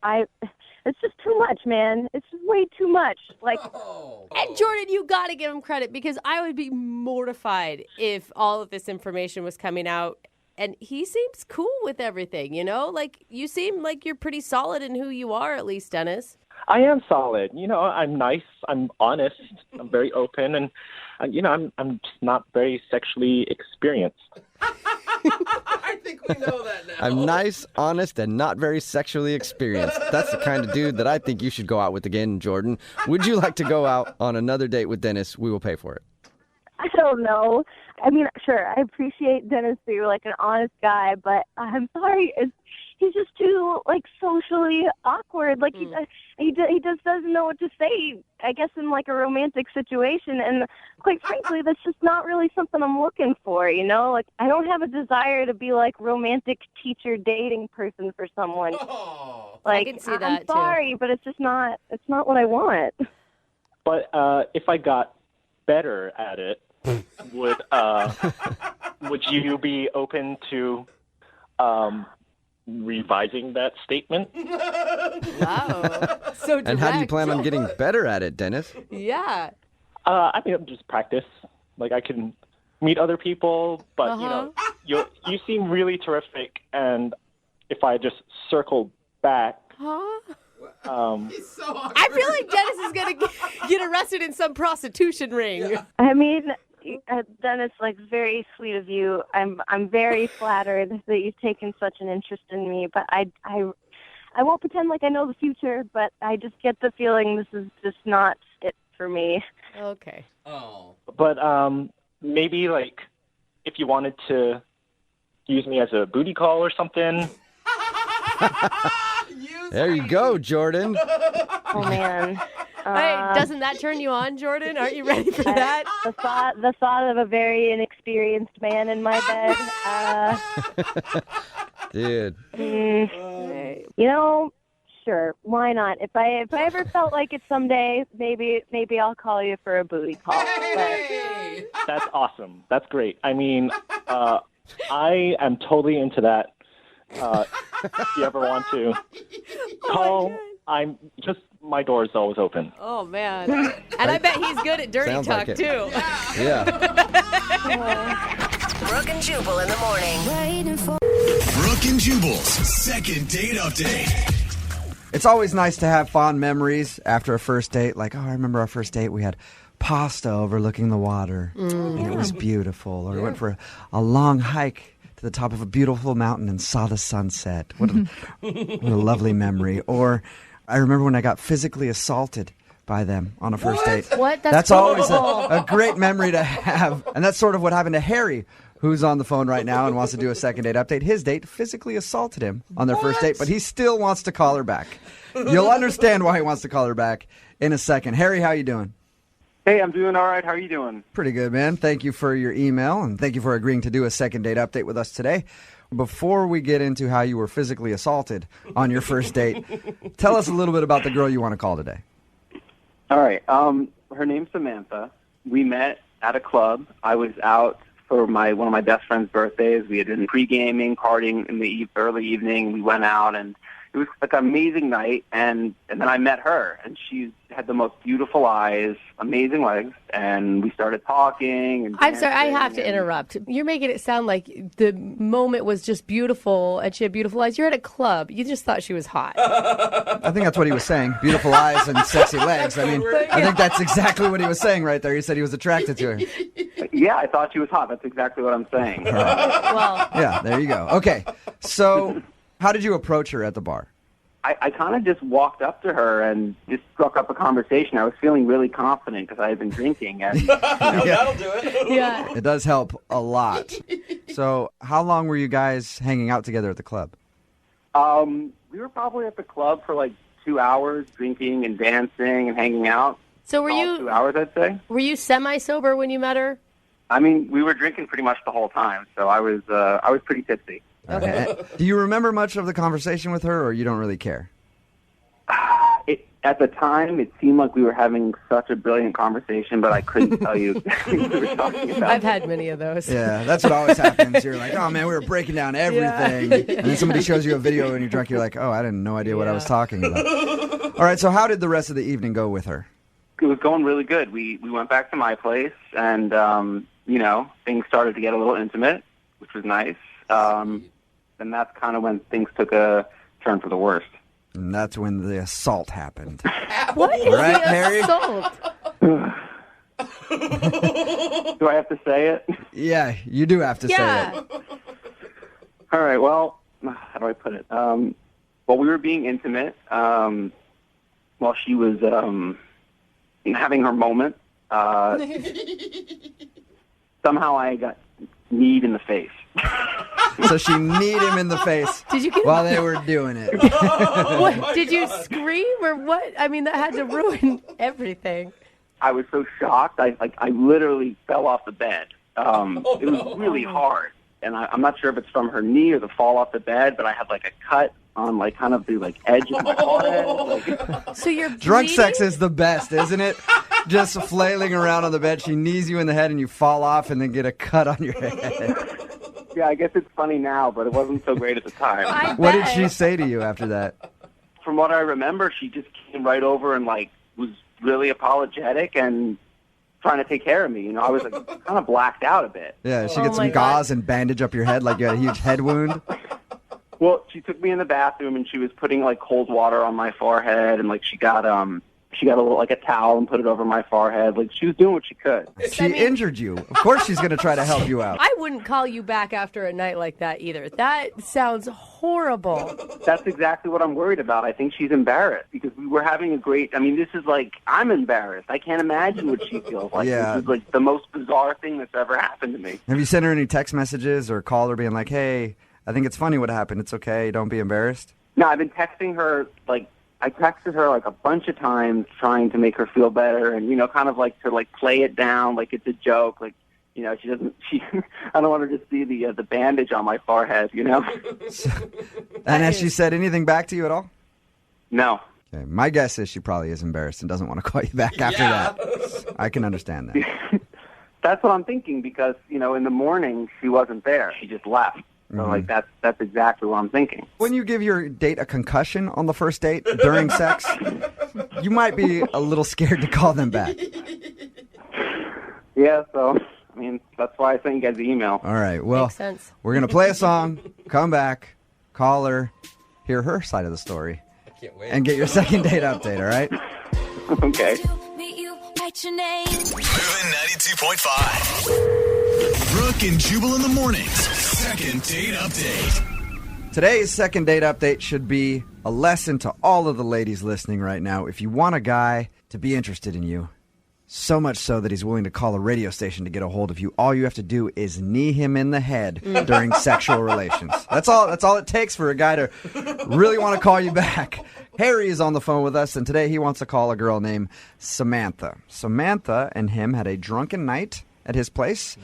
it's just too much, man. It's just way too much. Like, And Jordan, you got to give him credit, because I would be mortified if all of this information was coming out. And he seems cool with everything, Like, you seem like you're pretty solid in who you are, at least, Dennis. I am solid. I'm nice. I'm honest. I'm very open. And, I'm just not very sexually experienced. I think we know that now. I'm nice, honest, and not very sexually experienced. That's the kind of dude that I think you should go out with again, Jordan. Would you like to go out on another date with Dennis? We will pay for it. I don't know. I mean, sure, I appreciate Dennis being like an honest guy, but I'm sorry, he's just too like socially awkward. Like he just doesn't know what to say. I guess in like a romantic situation, and quite frankly, that's just not really something I'm looking for. Like I don't have a desire to be like romantic teacher dating person for someone. I can see that I'm sorry, but it's just not. It's not what I want. But if I got better at it, would you be open to revising that statement? Wow. So direct. And how do you plan on getting better at it, Dennis? Yeah. I mean, just practice. Like, I can meet other people, but, you seem really terrific, and if I just circle back... He's so awkward. I feel like Dennis is going to get arrested in some prostitution ring. Yeah. I mean, then it's like very sweet of you. I'm very flattered that you've taken such an interest in me, but I won't pretend like I know the future, but I just get the feeling this is just not it for me. Okay. Oh. But maybe like if you wanted to use me as a booty call or something. There you go, Jordan. Oh man. Hey, doesn't that turn you on, Jordan? Aren't you ready for that? The thought of a very inexperienced man in my bed. Dude. Sure, why not? If I ever felt like it someday, maybe I'll call you for a booty call. Hey! That's awesome. That's great. I mean, I am totally into that. If you ever want to call, my door is always open. Oh, man. And I bet he's good at dirty Sounds talk, like it. too. Yeah. Brooke and Jubal in the morning. Brooke and Jubal's second date update. It's always nice to have fond memories after a first date. Like, I remember our first date. We had pasta overlooking the water, and it was beautiful. Or we went for a long hike to the top of a beautiful mountain and saw the sunset. What a lovely memory. Or I remember when I got physically assaulted by them on a first date. What? That's always a great memory to have. And that's sort of what happened to Harry, who's on the phone right now and wants to do a second date update. His date physically assaulted him on their first date, but he still wants to call her back. You'll understand why he wants to call her back in a second. Harry, how you doing? Hey, I'm doing all right. How are you doing? Pretty good, man. Thank you for your email, and thank you for agreeing to do a second date update with us today. Before we get into how you were physically assaulted on your first date, tell us a little bit about the girl you want to call today. All right. Her name's Samantha. We met at a club. I was out for one of my best friend's birthdays. We had been pre-gaming, partying in the early evening. We went out, and it was like an amazing night. And then I met her, and she had the most beautiful eyes, amazing legs, and we started talking. And I'm sorry, I have to interrupt. You're making it sound like the moment was just beautiful, and she had beautiful eyes. You're at a club. You just thought she was hot. I think that's what he was saying. Beautiful eyes and sexy legs. I mean, I think that's exactly what he was saying right there. He said he was attracted to her. Yeah, I thought she was hot. That's exactly what I'm saying. Well, Yeah, there you go. Okay, so how did you approach her at the bar? I kind of just walked up to her and just struck up a conversation. I was feeling really confident because I had been drinking. And That'll do it. yeah. It does help a lot. So how long were you guys hanging out together at the club? we were probably at the club for like 2 hours, drinking and dancing and hanging out. So were you 2 hours, I'd say. Were you semi-sober when you met her? I mean, we were drinking pretty much the whole time, so I was pretty tipsy. Okay. Do you remember much of the conversation with her, or you don't really care? At the time, it seemed like we were having such a brilliant conversation, but I couldn't tell you exactly what we were talking about. I've had many of those. Yeah, that's what always happens. You're like, oh, man, we were breaking down everything. And then somebody shows you a video and you're drunk. You're like, oh, I didn't no idea what I was talking about. All right, so how did the rest of the evening go with her? It was going really good. We went back to my place, and, things started to get a little intimate, which was nice. And that's kind of when things took a turn for the worst. And that's when the assault happened. What is Right, the Harry? assault? Do I have to say it? Yeah, you do have to say it. All right, well, how do I put it? Well, we were being intimate while she was having her moment. Somehow I got kneed in the face. So she kneed him in the face while they were doing it. What, did you scream or what? I mean, that had to ruin everything. I was so shocked. I literally fell off the bed. It was really hard. And I'm not sure if it's from her knee or the fall off the bed, but I had like a cut on like kind of the like edge of my forehead. So you're Drunk bleeding? sex is the best, isn't it? Just flailing around on the bed. She knees you in the head and you fall off and then get a cut on your head. Yeah, I guess it's funny now, but it wasn't so great at the time. What did she say to you after that? From what I remember, she just came right over and like was really apologetic and trying to take care of me. You know, I was like kind of blacked out a bit. Yeah, she gets some gauze and bandage up your head like you had a huge head wound. Well, she took me in the bathroom and she was putting like cold water on my forehead and like she got She got a towel and put it over my forehead. Like, she was doing what she could. She injured you. Of course she's going to try to help you out. I wouldn't call you back after a night like that either. That sounds horrible. That's exactly what I'm worried about. I think she's embarrassed because we were having a great, this is like, I'm embarrassed. I can't imagine what she feels like. Yeah. This is like the most bizarre thing that's ever happened to me. Have you sent her any text messages or called her being like, hey, I think it's funny what happened. It's okay. Don't be embarrassed? No, I've been texting her, I texted her a bunch of times trying to make her feel better and, kind of to play it down like it's a joke. I don't want her to see the bandage on my forehead, And has she said anything back to you at all? No. Okay, my guess is she probably is embarrassed and doesn't want to call you back after that. I can understand that. That's what I'm thinking because, in the morning she wasn't there. She just left. So, that's exactly what I'm thinking. When you give your date a concussion on the first date during sex, you might be a little scared to call them back. Yeah, so, that's why I sent you guys the email. All right, well, Makes sense. We're going to play a song, come back, call her, hear her side of the story, Can't wait. and get your second date update, all right? Okay. Moving 92.5. Brooke and Jubal in the mornings. Second date update. Today's second date update should be a lesson to all of the ladies listening right now. If you want a guy to be interested in you, so much so that he's willing to call a radio station to get a hold of you, all you have to do is knee him in the head during sexual relations. That's all it takes for a guy to really want to call you back. Harry is on the phone with us, and today he wants to call a girl named Samantha. Samantha and him had a drunken night at his place.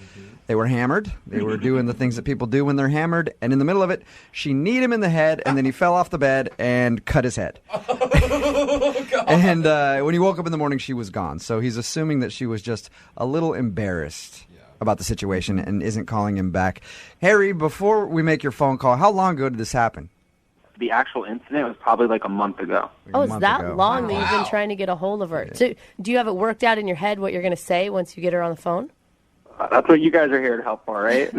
They were hammered. They were doing the things that people do when they're hammered. And in the middle of it, she kneed him in the head, and then he fell off the bed and cut his head. And when he woke up in the morning, she was gone. So he's assuming that she was just a little embarrassed about the situation and isn't calling him back. Harry, before we make your phone call, how long ago did this happen? The actual incident was probably a month ago. Oh, it's that long that you've been trying to get a hold of her. So, do you have it worked out in your head what you're going to say once you get her on the phone? That's what you guys are here to help for, right?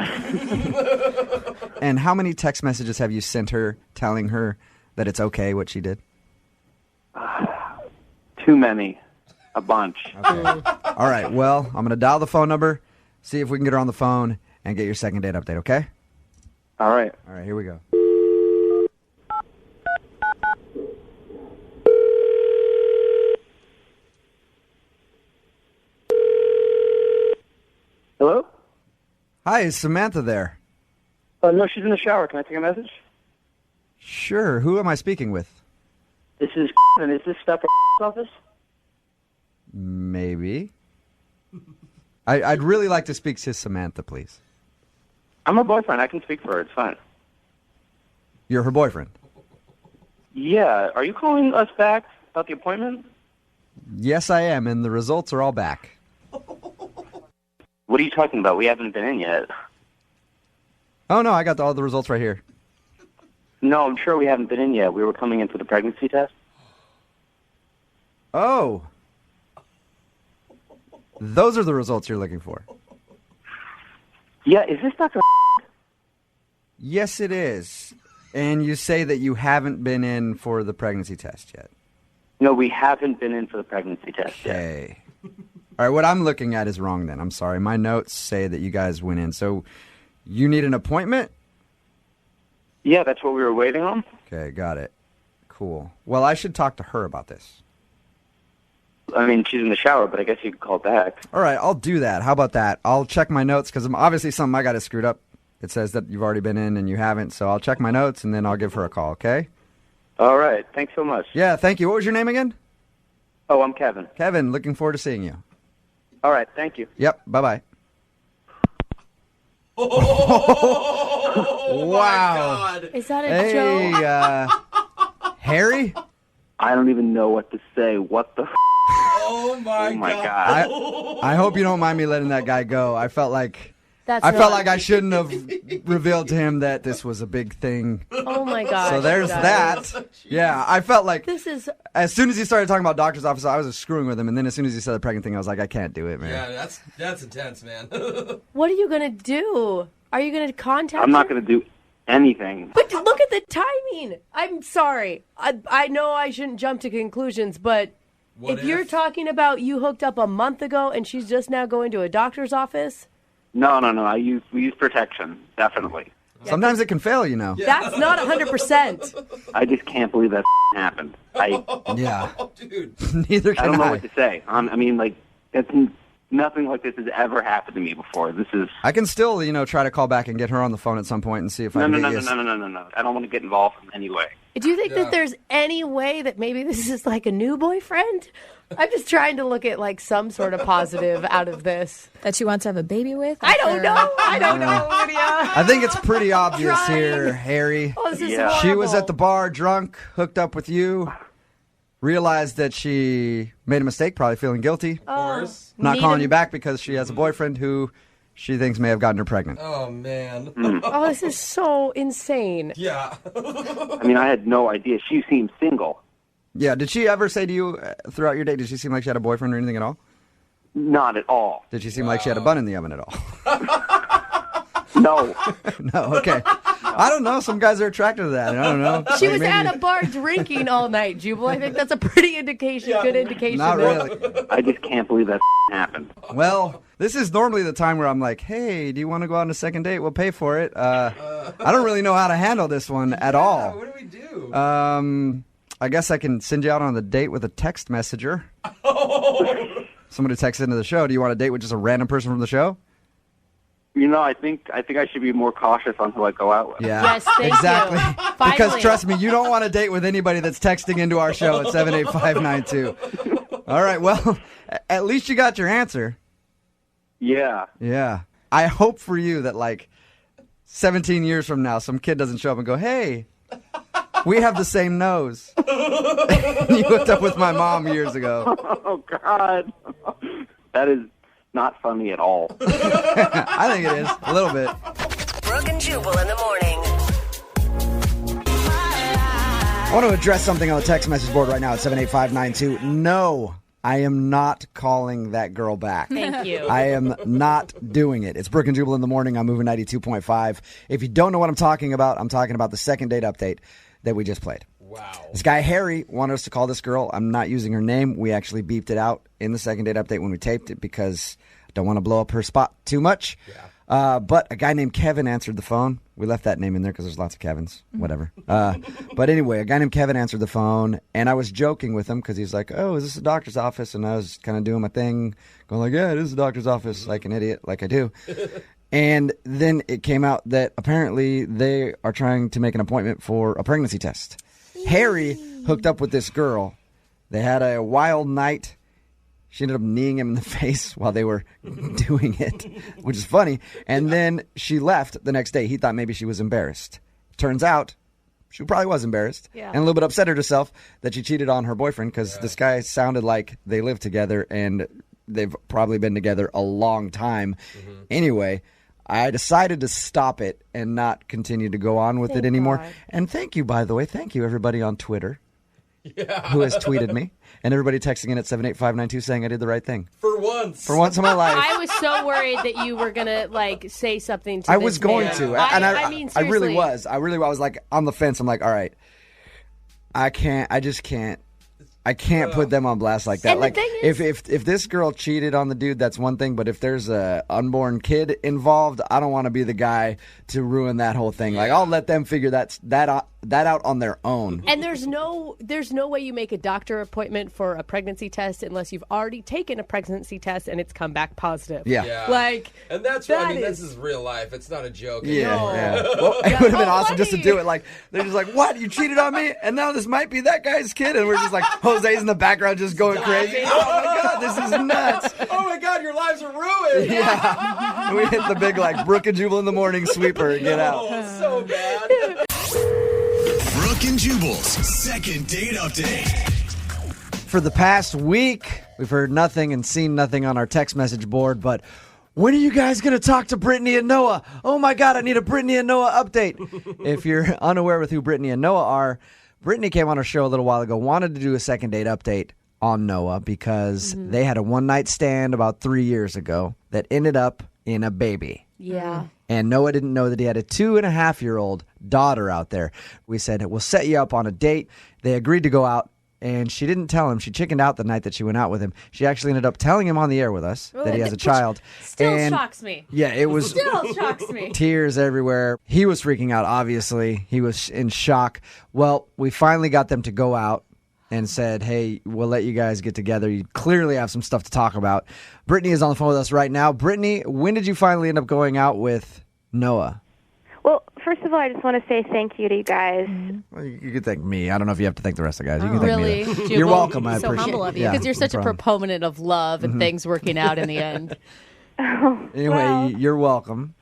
And how many text messages have you sent her telling her that it's okay what she did? Too many. A bunch. Okay. All right, well, I'm going to dial the phone number, see if we can get her on the phone, and get your second date update, okay? All right. All right, here we go. Hello? Hi, is Samantha there? No, she's in the shower. Can I take a message? Sure. Who am I speaking with? This is and is this stuff office? Maybe. I'd really like to speak to Samantha, please. I'm her boyfriend. I can speak for her. It's fine. You're her boyfriend? Yeah. Are you calling us back about the appointment? Yes, I am, and the results are all back. What are you talking about? We haven't been in yet. Oh, no, I got all the results right here. No, I'm sure we haven't been in yet. We were coming in for the pregnancy test. Oh. Those are the results you're looking for. Yeah, is this Dr. Yes, it is. And you say that you haven't been in for the pregnancy test yet. No, we haven't been in for the pregnancy test yet. Okay. All right, what I'm looking at is wrong then. I'm sorry. My notes say that you guys went in. So you need an appointment? Yeah, that's what we were waiting on. Okay, got it. Cool. Well, I should talk to her about this. She's in the shower, but I guess you could call back. All right, I'll do that. How about that? I'll check my notes because obviously something I got is screwed up. It says that you've already been in and you haven't, so I'll check my notes and then I'll give her a call, okay? All right. Thanks so much. Yeah, thank you. What was your name again? Oh, I'm Kevin. Kevin, looking forward to seeing you. All right, thank you. Yep, bye-bye. Oh, wow. my God. Is that a joke? Harry? I don't even know what to say. What the Oh, my God. I hope you don't mind me letting that guy go. I felt like That's I felt not- like I shouldn't have revealed to him that this was a big thing. Oh my God. So there's that. Yeah, I felt like This is as soon as he started talking about doctor's office, I was just screwing with him, and then as soon as he said the pregnant thing, I was like, I can't do it, man. Yeah, that's intense, man. What are you gonna do? Are you gonna contact I'm not her? going to do anything. But look at the timing. I'm sorry. I know I shouldn't jump to conclusions, but If you're talking about you hooked up a month ago and she's just now going to a doctor's office? No. We use protection, definitely. Sometimes it can fail, you know. Yeah. That's not 100%. I just can't believe that happened. Yeah. Dude. Neither can I. I don't know what to say. I mean, like, that's nothing like this has ever happened to me before. This is... I can still, try to call back and get her on the phone at some point and see if I can get No. I don't want to get involved in any way. Do you think that there's any way that maybe this is like a new boyfriend? I'm just trying to look at like some sort of positive out of this. That she wants to have a baby with? I don't know. Lydia. I think it's pretty obvious here, Harry. Oh, this is horrible. She was at the bar drunk, hooked up with you, realized that she made a mistake, probably feeling guilty. Of course. Not calling you back because she has a boyfriend who she thinks may have gotten her pregnant. Oh, man. Oh, this is so insane. Yeah. I mean, I had no idea. She seemed single. Yeah, did she ever say to you throughout your date, did she seem like she had a boyfriend or anything at all? Not at all. Did she seem like she had a bun in the oven at all? No. No, okay. I don't know. Some guys are attracted to that. I don't know. She was at a bar drinking all night, Jubal. I think that's a pretty good indication. Not really. I just can't believe that happened. Well, this is normally the time where I'm like, hey, do you want to go on a second date? We'll pay for it. I don't really know how to handle this one at all. What do we do? I guess I can send you out on the date with a text messenger. Somebody texts into the show. Do you want a date with just a random person from the show? I think I should be more cautious on who I go out with. Yeah, yes, thank exactly. You. Because trust me, you don't want to date with anybody that's texting into our show at 78592. All right, well, at least you got your answer. Yeah. Yeah. I hope for you that 17 years from now, some kid doesn't show up and go, hey, we have the same nose. You hooked up with my mom years ago. Oh, God. That is not funny at all. I think it is, a little bit. Brooke and Jubal in the morning. I want to address something on the text message board right now at 78592. No, I am not calling that girl back. Thank you. I am not doing it. It's Brooke and Jubal in the morning. I'm moving 92.5. If you don't know what I'm talking about the second date update that we just played. Wow. This guy, Harry, wanted us to call this girl. I'm not using her name. We actually beeped it out in the second date update when we taped it because I don't want to blow up her spot too much. Yeah. But a guy named Kevin answered the phone. We left that name in there because there's lots of Kevins. Whatever. But anyway, a guy named Kevin answered the phone, and I was joking with him because he's like, oh, is this a doctor's office? And I was kind of doing my thing, going like, yeah, it is a doctor's office, like an idiot, like I do. And then it came out that apparently they are trying to make an appointment for a pregnancy test. Harry hooked up with this girl. They had a wild night. She ended up kneeing him in the face while they were doing it, which is funny. And then she left the next day. He thought maybe she was embarrassed. Turns out she probably was embarrassed and a little bit upset at herself that she cheated on her boyfriend because this guy sounded like they lived together and they've probably been together a long time. Anyway, I decided to stop it and not continue to go on with it anymore. God. And thank you, by the way. Thank you, everybody on Twitter who has tweeted me. And everybody texting in at 78592 saying I did the right thing. For once. For once in my life. I was so worried that you were going to, say something to I this was going man. to. I I mean, really seriously. was. I was like on the fence. I'm like, all right. I can't put them on blast like that. And like the thing is, if this girl cheated on the dude, that's one thing. But if there's a unborn kid involved, I don't want to be the guy to ruin that whole thing. Like I'll let them figure that out on their own. And there's no way you make a doctor appointment for a pregnancy test unless you've already taken a pregnancy test and it's come back positive. Yeah. Like, and that's what I mean. This is real life. It's not a joke. Yeah. Well, it would have been awesome just to do it. Like they're just like, what? You cheated on me, and now this might be that guy's kid, and we're just like, Jose's in the background just going crazy. Oh my God, this is nuts. Oh my God, your lives are ruined. Yeah. We hit the big Brooke and Jubal in the morning sweeper and get out. Oh, so bad. Brooke and Jubal's second date update. For the past week, we've heard nothing and seen nothing on our text message board, but when are you guys going to talk to Brittany and Noah? Oh my God, I need a Brittany and Noah update. If you're unaware with who Brittany and Noah are, Brittany came on our show a little while ago, wanted to do a second date update on Noah because they had a one-night stand about 3 years ago that ended up in a baby. Yeah. And Noah didn't know that he had a 2.5-year-old daughter out there. We said, we'll set you up on a date. They agreed to go out and she didn't tell him. She chickened out the night that she went out with him. She actually ended up telling him on the air with us that he has a child. Still And shocks me. yeah, it was Still shocks me. tears everywhere. He was freaking out, obviously. He was in shock. Well, we finally got them to go out and said, hey, we'll let you guys get together. You clearly have some stuff to talk about. Brittany is on the phone with us right now. Brittany, when did you finally end up going out with Noah? Well, first of all, I just want to say thank you to you guys. Well, you can thank me. I don't know if you have to thank the rest of the guys. You can Really? thank me. Jubal? You're welcome. I so appreciate humble it. of you Yeah, because you're such no a problem. proponent of love and things working out in the end. Anyway, Well. you're welcome.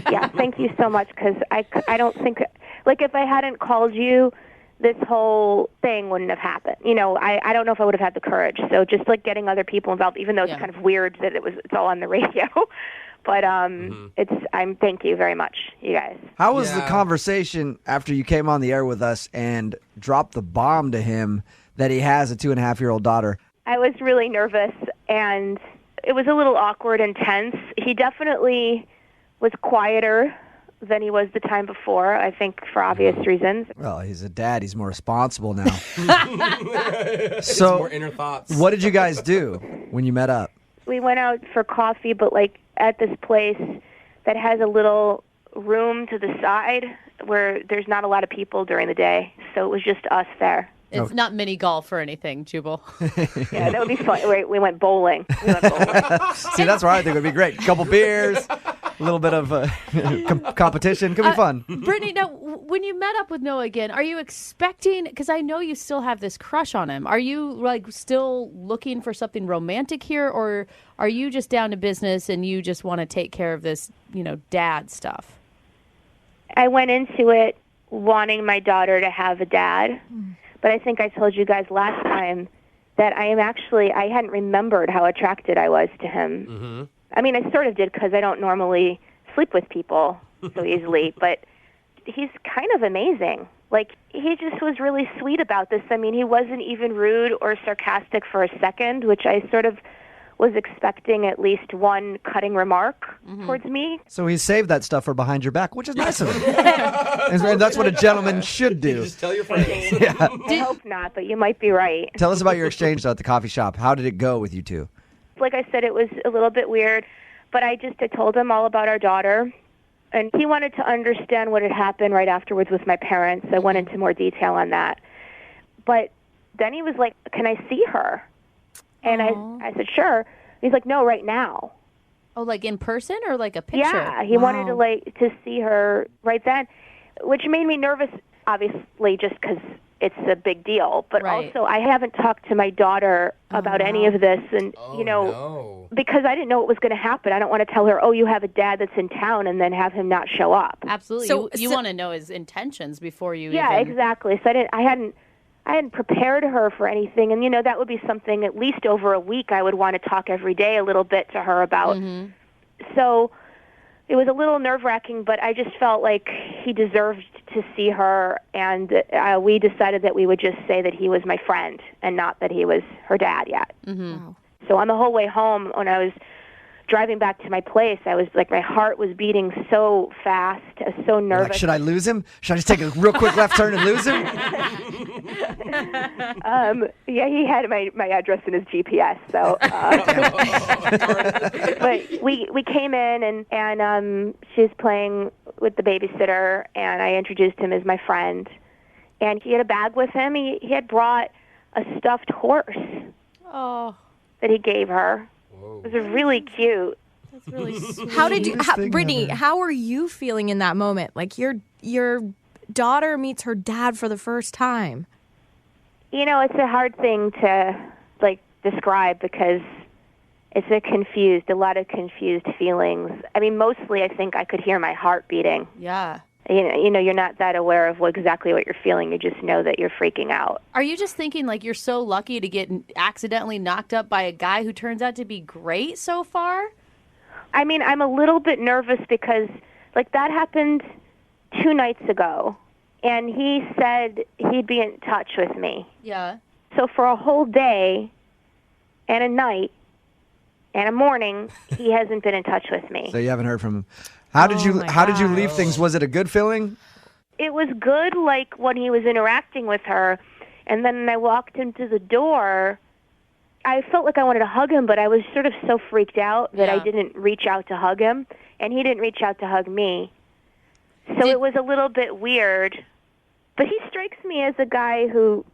Yeah, thank you so much, because I don't think, like, if I hadn't called you, this whole thing wouldn't have happened. You know, I don't know if I would have had the courage. So just, like, getting other people involved, even though it's kind of weird that it's all on the radio. But thank you very much, you guys. How was the conversation after you came on the air with us and dropped the bomb to him that he has a 2.5-year-old daughter? I was really nervous, and it was a little awkward and tense. He definitely was quieter than he was the time before, I think, for obvious reasons. Well, he's a dad. He's more responsible now. So, more inner thoughts. What did you guys do when you met up? We went out for coffee, but, like, at this place that has a little room to the side where there's not a lot of people during the day. So it was just us there. It's not mini golf or anything, Jubal. Yeah, that would be fun. We went bowling. See, that's where I think it would be great. A couple beers, a little bit of competition. Could be fun. Brittany, now, when you met up with Noah again, are you expecting, because I know you still have this crush on him, are you, like, still looking for something romantic here, or are you just down to business and you just want to take care of this, dad stuff? I went into it wanting my daughter to have a dad. But I think I told you guys last time that I hadn't remembered how attracted I was to him. Mm-hmm. I mean, I sort of did because I don't normally sleep with people so easily, but he's kind of amazing. Like, he just was really sweet about this. I mean, he wasn't even rude or sarcastic for a second, which I sort of was expecting at least one cutting remark towards me. So he saved that stuff for behind your back, which is nice of him. And that's what a gentleman should do. Just tell your friends. Yeah. I hope not, but you might be right. Tell us about your exchange, though, at the coffee shop. How did it go with you two? Like I said, it was a little bit weird, but I told him all about our daughter, and he wanted to understand what had happened right afterwards with my parents. I went into more detail on that. But then he was like, can I see her? And I said, sure. He's like, no, right now. Oh, like in person or like a picture? Yeah, he wanted to see her right then, which made me nervous, obviously, just because it's a big deal. But also, I haven't talked to my daughter about any of this, and because I didn't know what was going to happen. I don't want to tell her, oh, you have a dad that's in town, and then have him not show up. Absolutely. So you want to know his intentions before you Yeah, even... exactly. So I hadn't prepared her for anything, and that would be something at least over a week I would want to talk every day a little bit to her about. So it was a little nerve-wracking, but I just felt like he deserved to see her, and we decided that we would just say that he was my friend and not that he was her dad yet. Wow. So on the whole way home, when I was driving back to my place, I was like, my heart was beating so fast, I was so nervous. Like, should I lose him? Should I just take a real quick left turn and lose him? Yeah, he had my address in his GPS. So, but we came in and she was playing with the babysitter, and I introduced him as my friend. And he had a bag with him. He had brought a stuffed horse that he gave her. It was really cute. That's really sweet. Brittany, how are you feeling in that moment? Like your daughter meets her dad for the first time. It's a hard thing to describe because it's a lot of confused feelings. I mean, mostly I think I could hear my heart beating. Yeah. You're not that aware of exactly what you're feeling. You just know that you're freaking out. Are you just thinking like you're so lucky to get accidentally knocked up by a guy who turns out to be great so far? I mean, I'm a little bit nervous because that happened 2 nights ago, and he said he'd be in touch with me. Yeah. So for a whole day and a night and a morning, he hasn't been in touch with me. So you haven't heard from him. How did you leave things? Was it a good feeling? It was good, when he was interacting with her, And then when I walked into the door, I felt like I wanted to hug him, but I was sort of so freaked out that I didn't reach out to hug him, and he didn't reach out to hug me. So it was a little bit weird. But he strikes me as a guy who,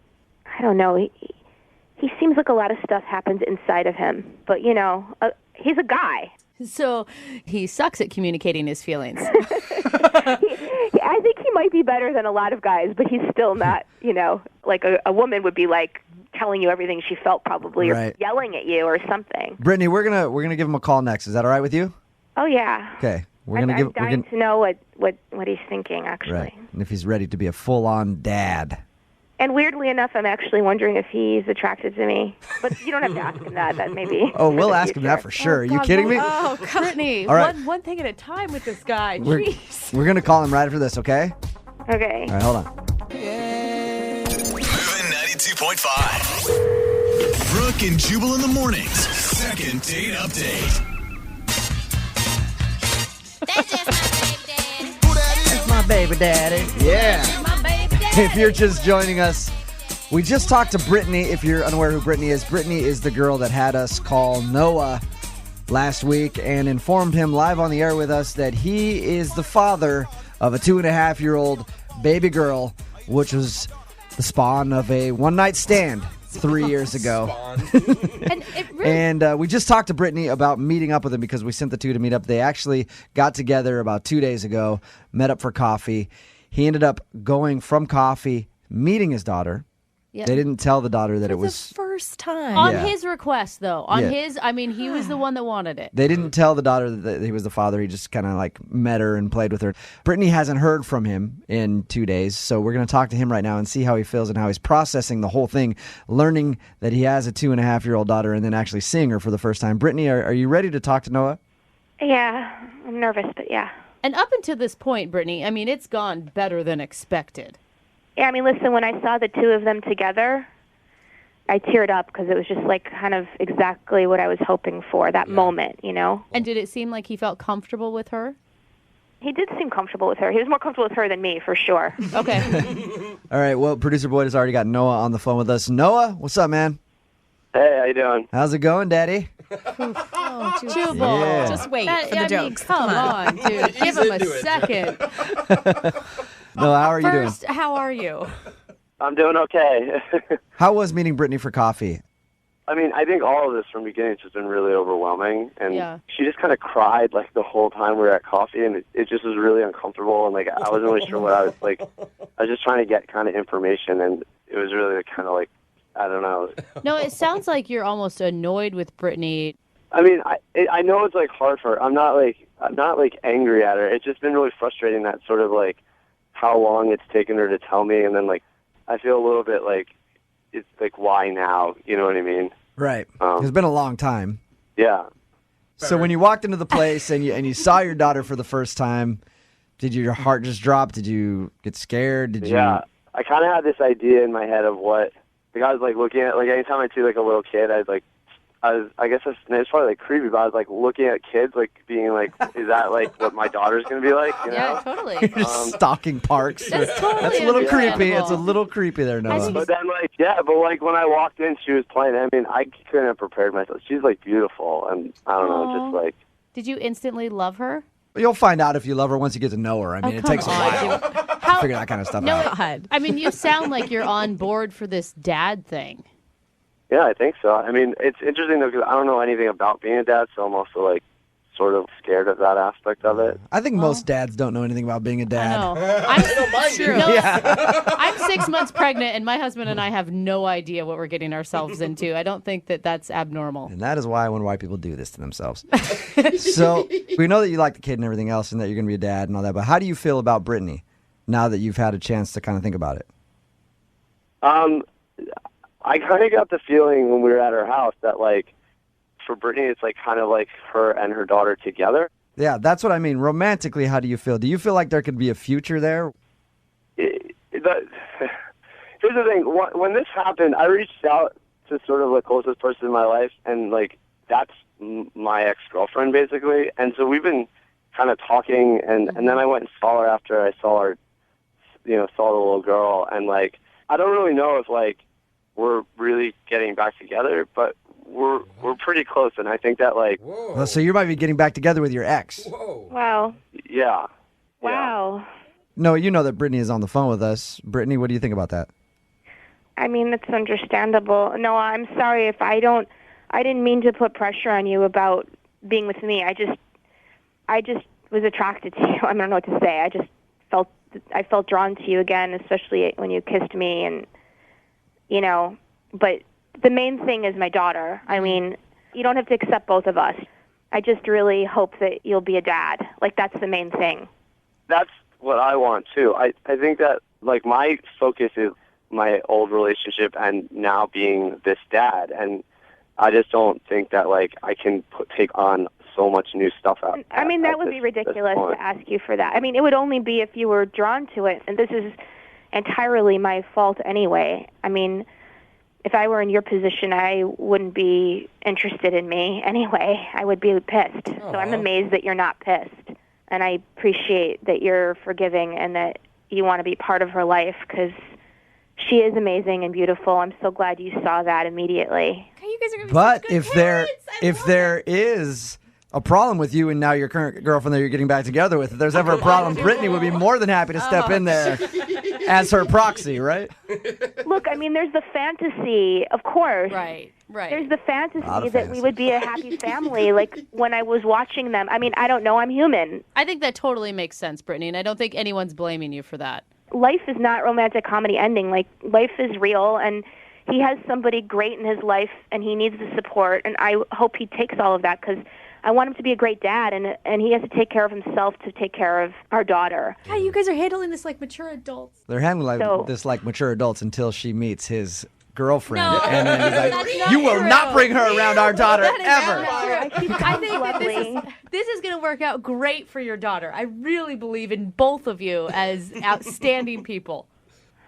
I don't know, he seems like a lot of stuff happens inside of him. But, you know, he's a guy. So he sucks at communicating his feelings. I think he might be better than a lot of guys, but he's still not, you know, like a woman would be like telling you everything she felt probably, or yelling at you or something. Brittany, we're gonna give him a call next. Is that all right with you? Oh yeah. Okay. I'm dying to know what he's thinking, actually. Right. And if he's ready to be a full-on dad. And weirdly enough, I'm actually wondering if he's attracted to me. But you don't have to ask him that. That maybe. Oh, we'll ask him that for sure. Are you kidding me? Oh, Brittany, All right. one thing at a time with this guy. We're going to call him right after this, okay? Okay. All right, hold on. Moving 92.5. Brooke and Jubal in the mornings. Second date update. That's my baby daddy. Yeah. If you're just joining us, we just talked to Brittany. If you're unaware who Brittany is the girl that had us call Noah last week and informed him live on the air with us that he is the father of a 2.5-year-old baby girl, which was the spawn of a one-night stand 3 years ago. And we just talked to Brittany about meeting up with him because we sent the two to meet up. They actually got together about 2 days ago, met up for coffee. He ended up going from coffee, meeting his daughter. Yep. They didn't tell the daughter that it was... the first time. On Yeah. his request, though. On Yeah. his, I mean, he was the one that wanted it. They didn't tell the daughter that he was the father. He just kind of like met her and played with her. Brittany hasn't heard from him in 2 days, so we're going to talk to him right now and see how he feels and how he's processing the whole thing, learning that he has a 2.5-year-old daughter and then actually seeing her for the first time. Brittany, are you ready to talk to Noah? Yeah, I'm nervous, but yeah. And up until this point, Brittany, I mean, it's gone better than expected. Yeah, I mean, listen, when I saw the two of them together, I teared up because it was just like kind of exactly what I was hoping for, that moment, you know? And did it seem like he felt comfortable with her? He did seem comfortable with her. He was more comfortable with her than me, for sure. Okay. All right, well, Producer Boyd has already got Noah on the phone with us. Noah, what's up, man? Hey, how you doing? How's it going, Daddy? Jubal. Yeah. Just wait for the jokes. Come on, dude. Give him a second. Noah, how are you doing? First, how are you? I'm doing okay. How was meeting Brittany for coffee? I mean, I think all of this from the beginning has just been really overwhelming. And Yeah. she just kind of cried like the whole time we were at coffee, and it just was really uncomfortable. And like I wasn't really sure what I was like. I was just trying to get kind of information, and it was really kind of like, I don't know. No, it sounds like you're almost annoyed with Brittany. I mean, I know it's like hard for her. I'm not like angry at her. It's just been really frustrating that sort of like how long it's taken her to tell me, and then like I feel a little bit like it's like why now? You know what I mean? Right. It's been a long time. Yeah. So when you walked into the place and you saw your daughter for the first time, did your heart just drop? Did you get scared? Did you? Yeah. I kind of had this idea in my head of what like I was like looking at like anytime I see like a little kid, I guess it's probably like creepy, but I was like looking at kids, like being like, is that like what my daughter's gonna be like? You know? Yeah, totally. Stalking parks. That's totally That's a little creepy. understandable. It's a little creepy there, Noah. But then like when I walked in, she was playing. I mean, I couldn't have prepared myself. She's like beautiful, and I don't know, Aw. just like. Did you instantly love her? You'll find out if you love her once you get to know her. I mean, it come takes a on, while dude. to figure that kind of stuff No, out. I mean, you sound like you're on board for this dad thing. Yeah, I think so. I mean, it's interesting though because I don't know anything about being a dad, so I'm also like sort of scared of that aspect of it. I think most dads don't know anything about being a dad. I know. I'm, True. no, Yeah. I'm 6 months pregnant, and my husband and I have no idea what we're getting ourselves into. I don't think that that's abnormal. And that is why I wonder why people do this to themselves. So we know that you like the kid and everything else and that you're going to be a dad and all that, but how do you feel about Brittany now that you've had a chance to kind of think about it? I kind of got the feeling when we were at her house that like for Brittany, it's like kind of like her and her daughter together. Yeah, that's what I mean. Romantically, how do you feel? Do you feel like there could be a future there? Here's the thing. When this happened, I reached out to sort of the closest person in my life, and like that's my ex-girlfriend basically. And so we've been kind of talking, and then I went and saw her after I saw her, saw the little girl, and like I don't really know if like we're really getting back together, but we're pretty close, and I think that like. Well, so you might be getting back together with your ex. Wow. Yeah. Wow. No, you know that Brittany is on the phone with us. Brittany, what do you think about that? I mean, it's understandable. No, I'm sorry if I didn't mean to put pressure on you about being with me. I just was attracted to you. I don't know what to say. I felt drawn to you again, especially when you kissed me, and but the main thing is my daughter. I mean, you don't have to accept both of us. I just really hope that you'll be a dad. Like, that's the main thing. That's what I want too. I think that like my focus is my old relationship and now being this dad, and I just don't think that like I can take on so much new stuff out. I mean, that would be ridiculous to ask you for that. I mean, it would only be if you were drawn to it, and this is entirely my fault anyway. I mean, if I were in your position, I wouldn't be interested in me anyway. I would be pissed. Aww. So I'm amazed that you're not pissed, and I appreciate that you're forgiving and that you want to be part of her life, because she is amazing and beautiful. I'm so glad you saw that immediately. You guys are gonna be But such good if there is a problem with you and now your current girlfriend that you're getting back together with, if there's ever a problem, Brittany would be more than happy to step in there as her proxy, right? Look, I mean, there's the fantasy, of course. Right. There's the fantasy that we would be a happy family, like when I was watching them. I mean, I don't know. I'm human. I think that totally makes sense, Brittany, and I don't think anyone's blaming you for that. Life is not romantic comedy ending. Like, life is real, and he has somebody great in his life, and he needs the support, and I hope he takes all of that, because I want him to be a great dad, and he has to take care of himself to take care of our daughter. Yeah, you guys are handling this like mature adults. They're handling this like mature adults until she meets his girlfriend. No, and then he's like, you will not bring her around our daughter ever. I think that this is going to work out great for your daughter. I really believe in both of you as outstanding people.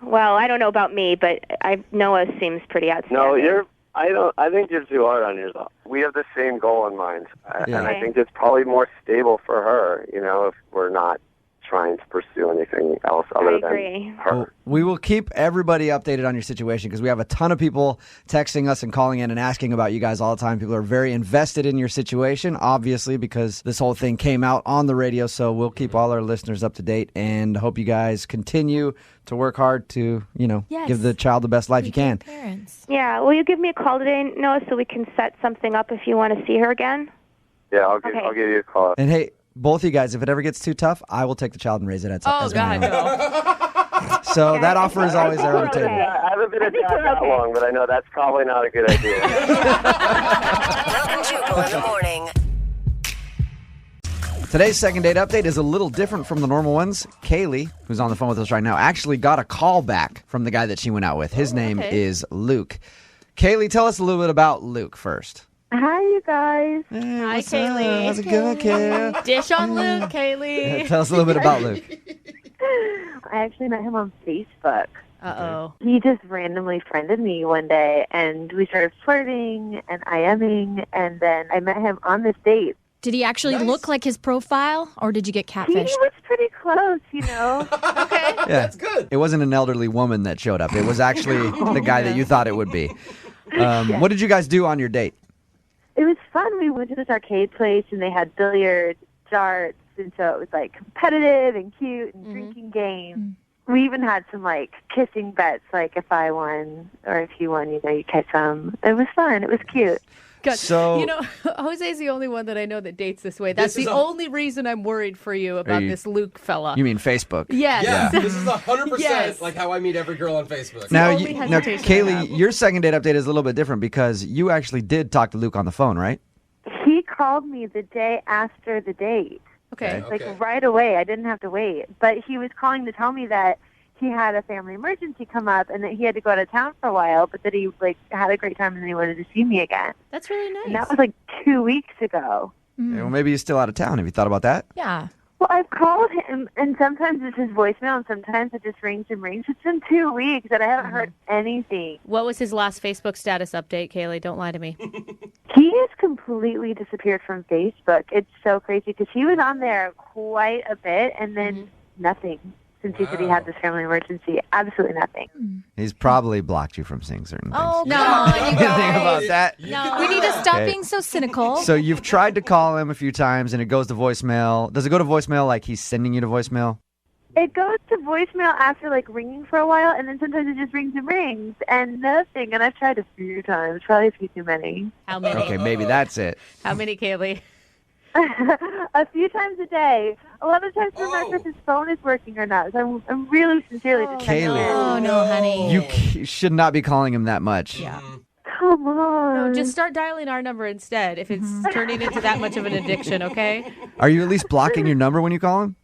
Well, I don't know about me, but Noah seems pretty outstanding. No, I think you're too hard on yourself. We have the same goal in mind, and I think it's probably more stable for her, if we're not trying to pursue anything else other than her. Well, we will keep everybody updated on your situation, because we have a ton of people texting us and calling in and asking about you guys all the time. People are very invested in your situation, obviously, because this whole thing came out on the radio. So we'll keep all our listeners up to date, and hope you guys continue to work hard to, give the child the best life you can. Parents. Yeah, will you give me a call today, Noah, so we can set something up if you want to see her again? Yeah, I'll give you a call. And hey, both of you guys, if it ever gets too tough, I will take the child and raise it as my own. No. So that offer is always there on the table. I haven't been a dad that long, but I know that's probably not a good idea. Brooke and Jubal in the morning. Today's second date update is a little different from the normal ones. Kaylee, who's on the phone with us right now, actually got a call back from the guy that she went out with. His name is Luke. Kaylee, tell us a little bit about Luke first. Hi, you guys. Hey, Hi, what's Kaylee. up? How's it going, Kaylee? Dish on Luke, Kaylee. Tell us a little bit about Luke. I actually met him on Facebook. Uh-oh. He just randomly friended me one day, and we started flirting and IMing, and then I met him on this date. Did he actually look like his profile, or did you get catfished? He was pretty close, Okay. Yeah. That's good. It wasn't an elderly woman that showed up. It was actually the guy that you thought it would be. What did you guys do on your date? It was fun. We went to this arcade place, and they had billiards, darts, and so it was like competitive and cute and drinking games. We even had some like kissing bets, like if I won or if you won, you kiss them. It was fun. It was cute. God. So, Jose's the only one that I know that dates this way. That's the only reason I'm worried for you about this Luke fella. You mean Facebook? Yes. Yeah, this is 100% like how I meet every girl on Facebook. Now, Kaylee, your second date update is a little bit different because you actually did talk to Luke on the phone, right? He called me the day after the date. Okay. Like right away. I didn't have to wait. But he was calling to tell me that he had a family emergency come up and that he had to go out of town for a while, but that he had a great time and then he wanted to see me again. That's really nice. And that was like 2 weeks ago. Yeah, well, maybe he's still out of town. Have you thought about that? Yeah. Well, I've called him, and sometimes it's his voicemail, and sometimes it just rings and rings. It's been 2 weeks, and I haven't heard anything. What was his last Facebook status update, Kaylee? Don't lie to me. He has completely disappeared from Facebook. It's so crazy, because he was on there quite a bit, and then nothing. since he said he had this family emergency. Absolutely nothing. He's probably blocked you from seeing certain things. Oh, No, God. you Think guys. about that. No. We need to stop Okay. being so cynical. So you've tried to call him a few times and it goes to voicemail. Does it go to voicemail like he's sending you to voicemail? It goes to voicemail after like ringing for a while, and then sometimes it just rings and rings and nothing. And I've tried a few times, probably a few too many. How many? Okay, maybe that's it. How many, Kaylee? A few times a day. A lot of times I'm not sure if his phone is working or not. So I'm really sincerely just checking in. Kaylee. Oh, no, honey. You should not be calling him that much. Yeah. Come on. No, just start dialing our number instead if it's turning into that much of an addiction, okay? Are you at least blocking your number when you call him?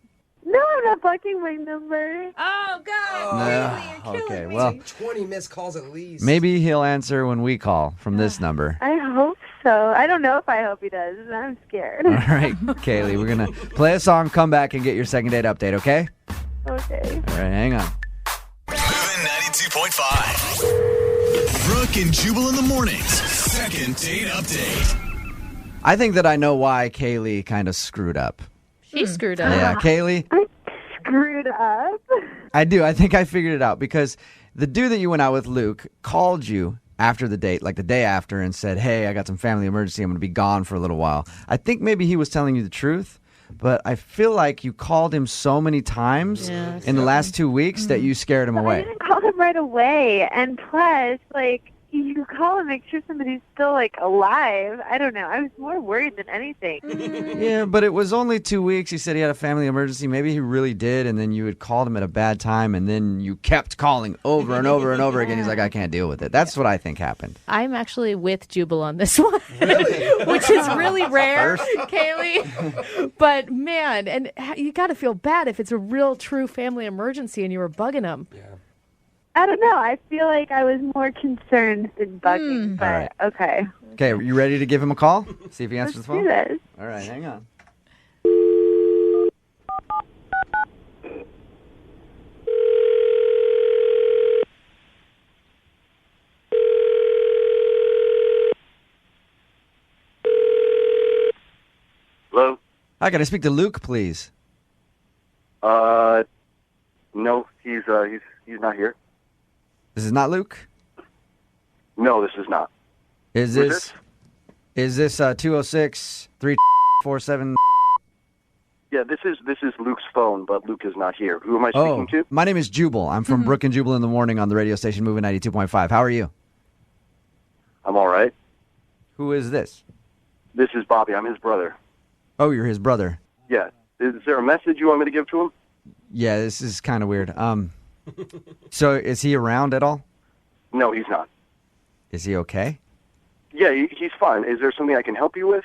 No, I'm not blocking my number. Oh, God. No. Okay, well, 20 missed calls at least. maybe he'll answer when we call from this number. I hope so. I don't know if I hope he does. I'm scared. All right, Kaylee, we're going to play a song, come back, and get your second date update, okay? Okay. All right, hang on. Moving 92.5. Brooke and Jubal in the mornings. Second date update. I think that I know why Kaylee kind of screwed up. She screwed up. Yeah, Kaylee, Screwed up. I do. I think I figured it out because the dude that you went out with, Luke, called you after the date, like the day after, and said, hey, I got some family emergency. I'm going to be gone for a little while. I think maybe he was telling you the truth, but I feel like you called him so many times in the last 2 weeks that you scared him I away. didn't call him right away. And plus, like, you call and make sure somebody's still, like, alive. I don't know. I was more worried than anything. Yeah, but it was only 2 weeks. He said he had a family emergency. Maybe he really did, and then you had called him at a bad time, and then you kept calling over and over and over again. He's like, I can't deal with it. That's what I think happened. I'm actually with Jubal on this one, which is really rare, Kaylee. But man, and you got to feel bad if it's a real, true family emergency and you were bugging him. Yeah. I don't know. I feel like I was more concerned than bugging, but All right. okay. Okay, are you ready to give him a call? See if he answers the Let's phone? do this. All right, hang on. Hello? Hi, can I speak to Luke, please? No, he's not here. This is not Luke? No, this is not. Is Who's this 206-347? Yeah, this is Luke's phone, but Luke is not here. Who am I speaking to? My name is Jubal. I'm from Brooke and Jubal in the morning on the radio station Moving 92.5. How are you? I'm all right. Who is this? This is Bobby. I'm his brother. Oh, you're his brother. Yeah. Is there a message you want me to give to him? Yeah, this is kind of weird. So is he around at all? No, he's not. Is he okay? Yeah, he's fine. Is there something I can help you with?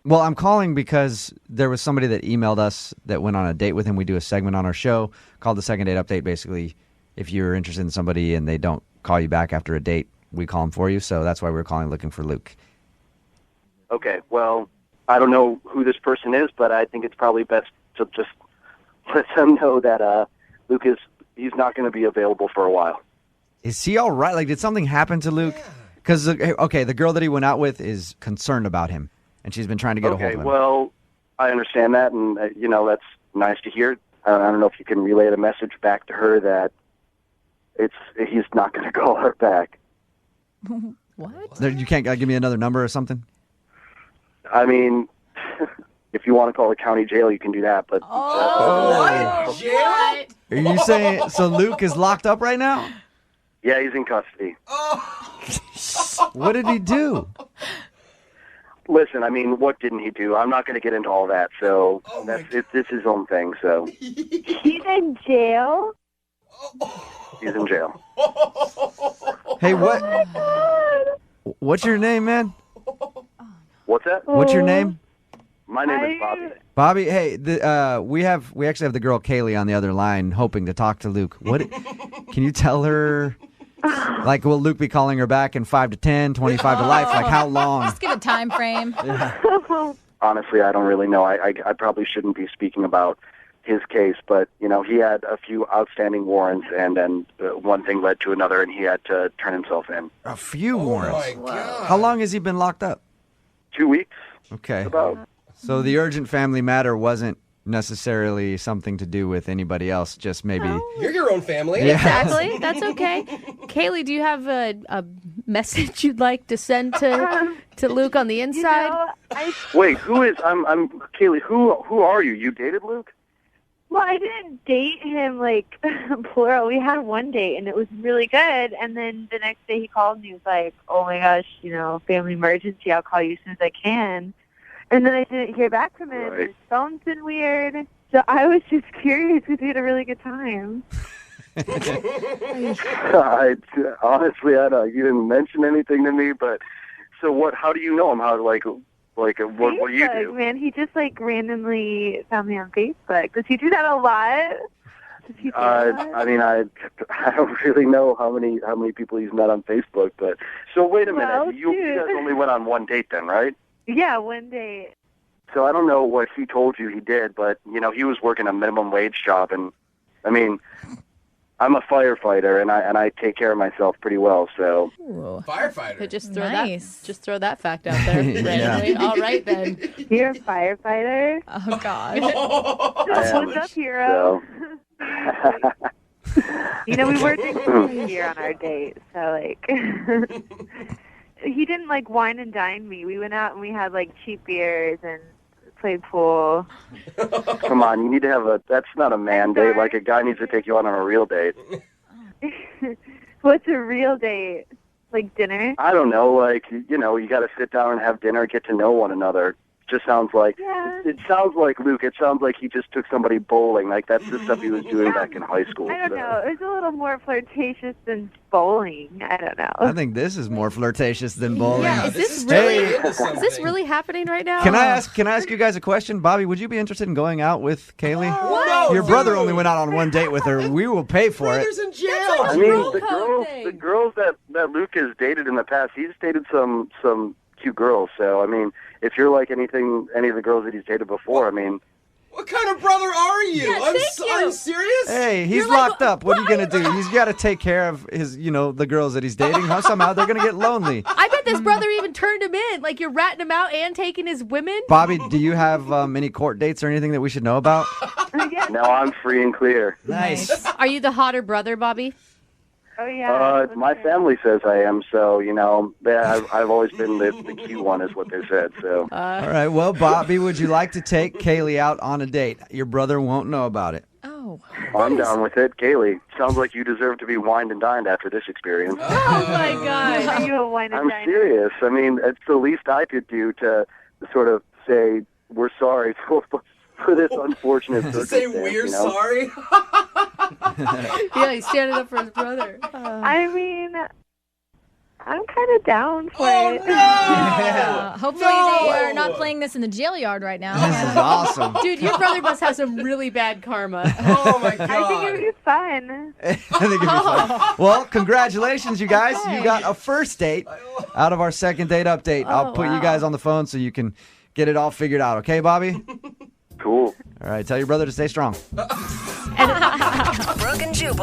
Well, I'm calling because there was somebody that emailed us that went on a date with him. We do a segment on our show called the Second Date Update. Basically, if you're interested in somebody and they don't call you back after a date, we call them for you. So that's why we're calling looking for Luke. Okay, well, I don't know who this person is, but I think it's probably best to just let them know that Luke he's not going to be available for a while. Is he all right? Like, did something happen to Luke? Because, okay, the girl that he went out with is concerned about him, and she's been trying to get a hold of him. Well, I understand that, and, that's nice to hear. I don't know if you can relay the message back to her that he's not going to call her back. What? You can't give me another number or something? I mean, if you want to call the county jail, you can do that, but... What? Jail? Are you saying, so Luke is locked up right now? Yeah, he's in custody. What did he do? Listen, I mean, what didn't he do? I'm not going to get into all that, so it's his own thing, so... He's in jail? He's in jail. Hey, what's your name, man? What's that? What's your name? My name is Bobby. Bobby, hey, we actually have the girl Kaylee on the other line hoping to talk to Luke. What can you tell her? Like, will Luke be calling her back in 5 to 10, 25 to life? Like, how long? Just give a time frame. Honestly, I don't really know. I probably shouldn't be speaking about his case, but, he had a few outstanding warrants, and then one thing led to another, and he had to turn himself in. A few warrants? My God. How long has he been locked up? 2 weeks. Okay. About. So the urgent family matter wasn't necessarily something to do with anybody else. Just maybe. You're your own family. Yeah. Exactly. That's okay. Kaylee, do you have a message you'd like to send to Luke on the inside? Wait, who is? I'm Kaylee. Who are you? You dated Luke? Well, I didn't date him, like, plural. We had one date, and it was really good. And then the next day he called and he was like, oh, my gosh, family emergency. I'll call you as soon as I can. And then I didn't hear back from him. Right. His phone's been weird. So I was just curious because we had a really good time. Honestly, you didn't mention anything to me, but so what? How do you know him? How, what do you do? Man, he just, randomly found me on Facebook. Does he do that a lot? I mean, I don't really know how many people he's met on Facebook, but so wait a minute. You guys only went on one date then, right? Yeah, one date. So I don't know what he told you he did, but he was working a minimum wage job, and I mean, I'm a firefighter, and I take care of myself pretty well. So firefighter. Just throw that fact out there. Randomly. All right then. You're a firefighter. Oh gosh. What's up, hero? We were drinking beer on our date, so he didn't wine and dine me. We went out and we had cheap beers and played pool. Come on, you need to have that's not a man date. Like, a guy needs to take you out on a real date. What's a real date? Like dinner? I don't know, you got to sit down and have dinner, get to know one another. Just sounds like it sounds like Luke. It sounds like he just took somebody bowling. Like, that's the stuff he was doing back in high school. I don't know. It was a little more flirtatious than bowling. I don't know. I think this is more flirtatious than bowling. Yeah, is this really happening right now? Can I ask you guys a question? Bobby, would you be interested in going out with Kaylee? What? Your brother only went out on one date with her. We will pay for it. Brother's in jail. I mean, the girls that Luke has dated in the past, he's dated some cute girls. So I mean, if you're like any of the girls that he's dated before, I mean. What kind of brother are you? Yeah, Are you serious? Hey, he's locked up. What are you going to do? He's got to take care of his, the girls that he's dating. Somehow they're going to get lonely. I bet this brother even turned him in. Like, you're ratting him out and taking his women? Bobby, do you have any court dates or anything that we should know about? No, I'm free and clear. Nice. Are you the hotter brother, Bobby? Oh, yeah. My family says I am, so, I've always been the cute one is what they said, so. All right, well, Bobby, would you like to take Kaylee out on a date? Your brother won't know about it. Oh. I'm down with it. Kaylee, sounds like you deserve to be wined and dined after this experience. Oh, my God. Are you a wine and I'm diner? serious. I mean, it's the least I could do to sort of say, we're sorry for this unfortunate To circumstance. say we're sorry? Yeah, he's standing up for his brother. I mean, I'm kind of down for it. Yeah. Hopefully they are not playing this in the jail yard right now. This is awesome. Dude, your brother must have some really bad karma. Oh, my God. I think it would be fun. I think it'd be fun. Well, congratulations, you guys. You got a first date out of our second date update. I'll put you guys on the phone so you can get it all figured out. Okay, Bobby? Cool. All right, tell your brother to stay strong. Brooke and Jubal.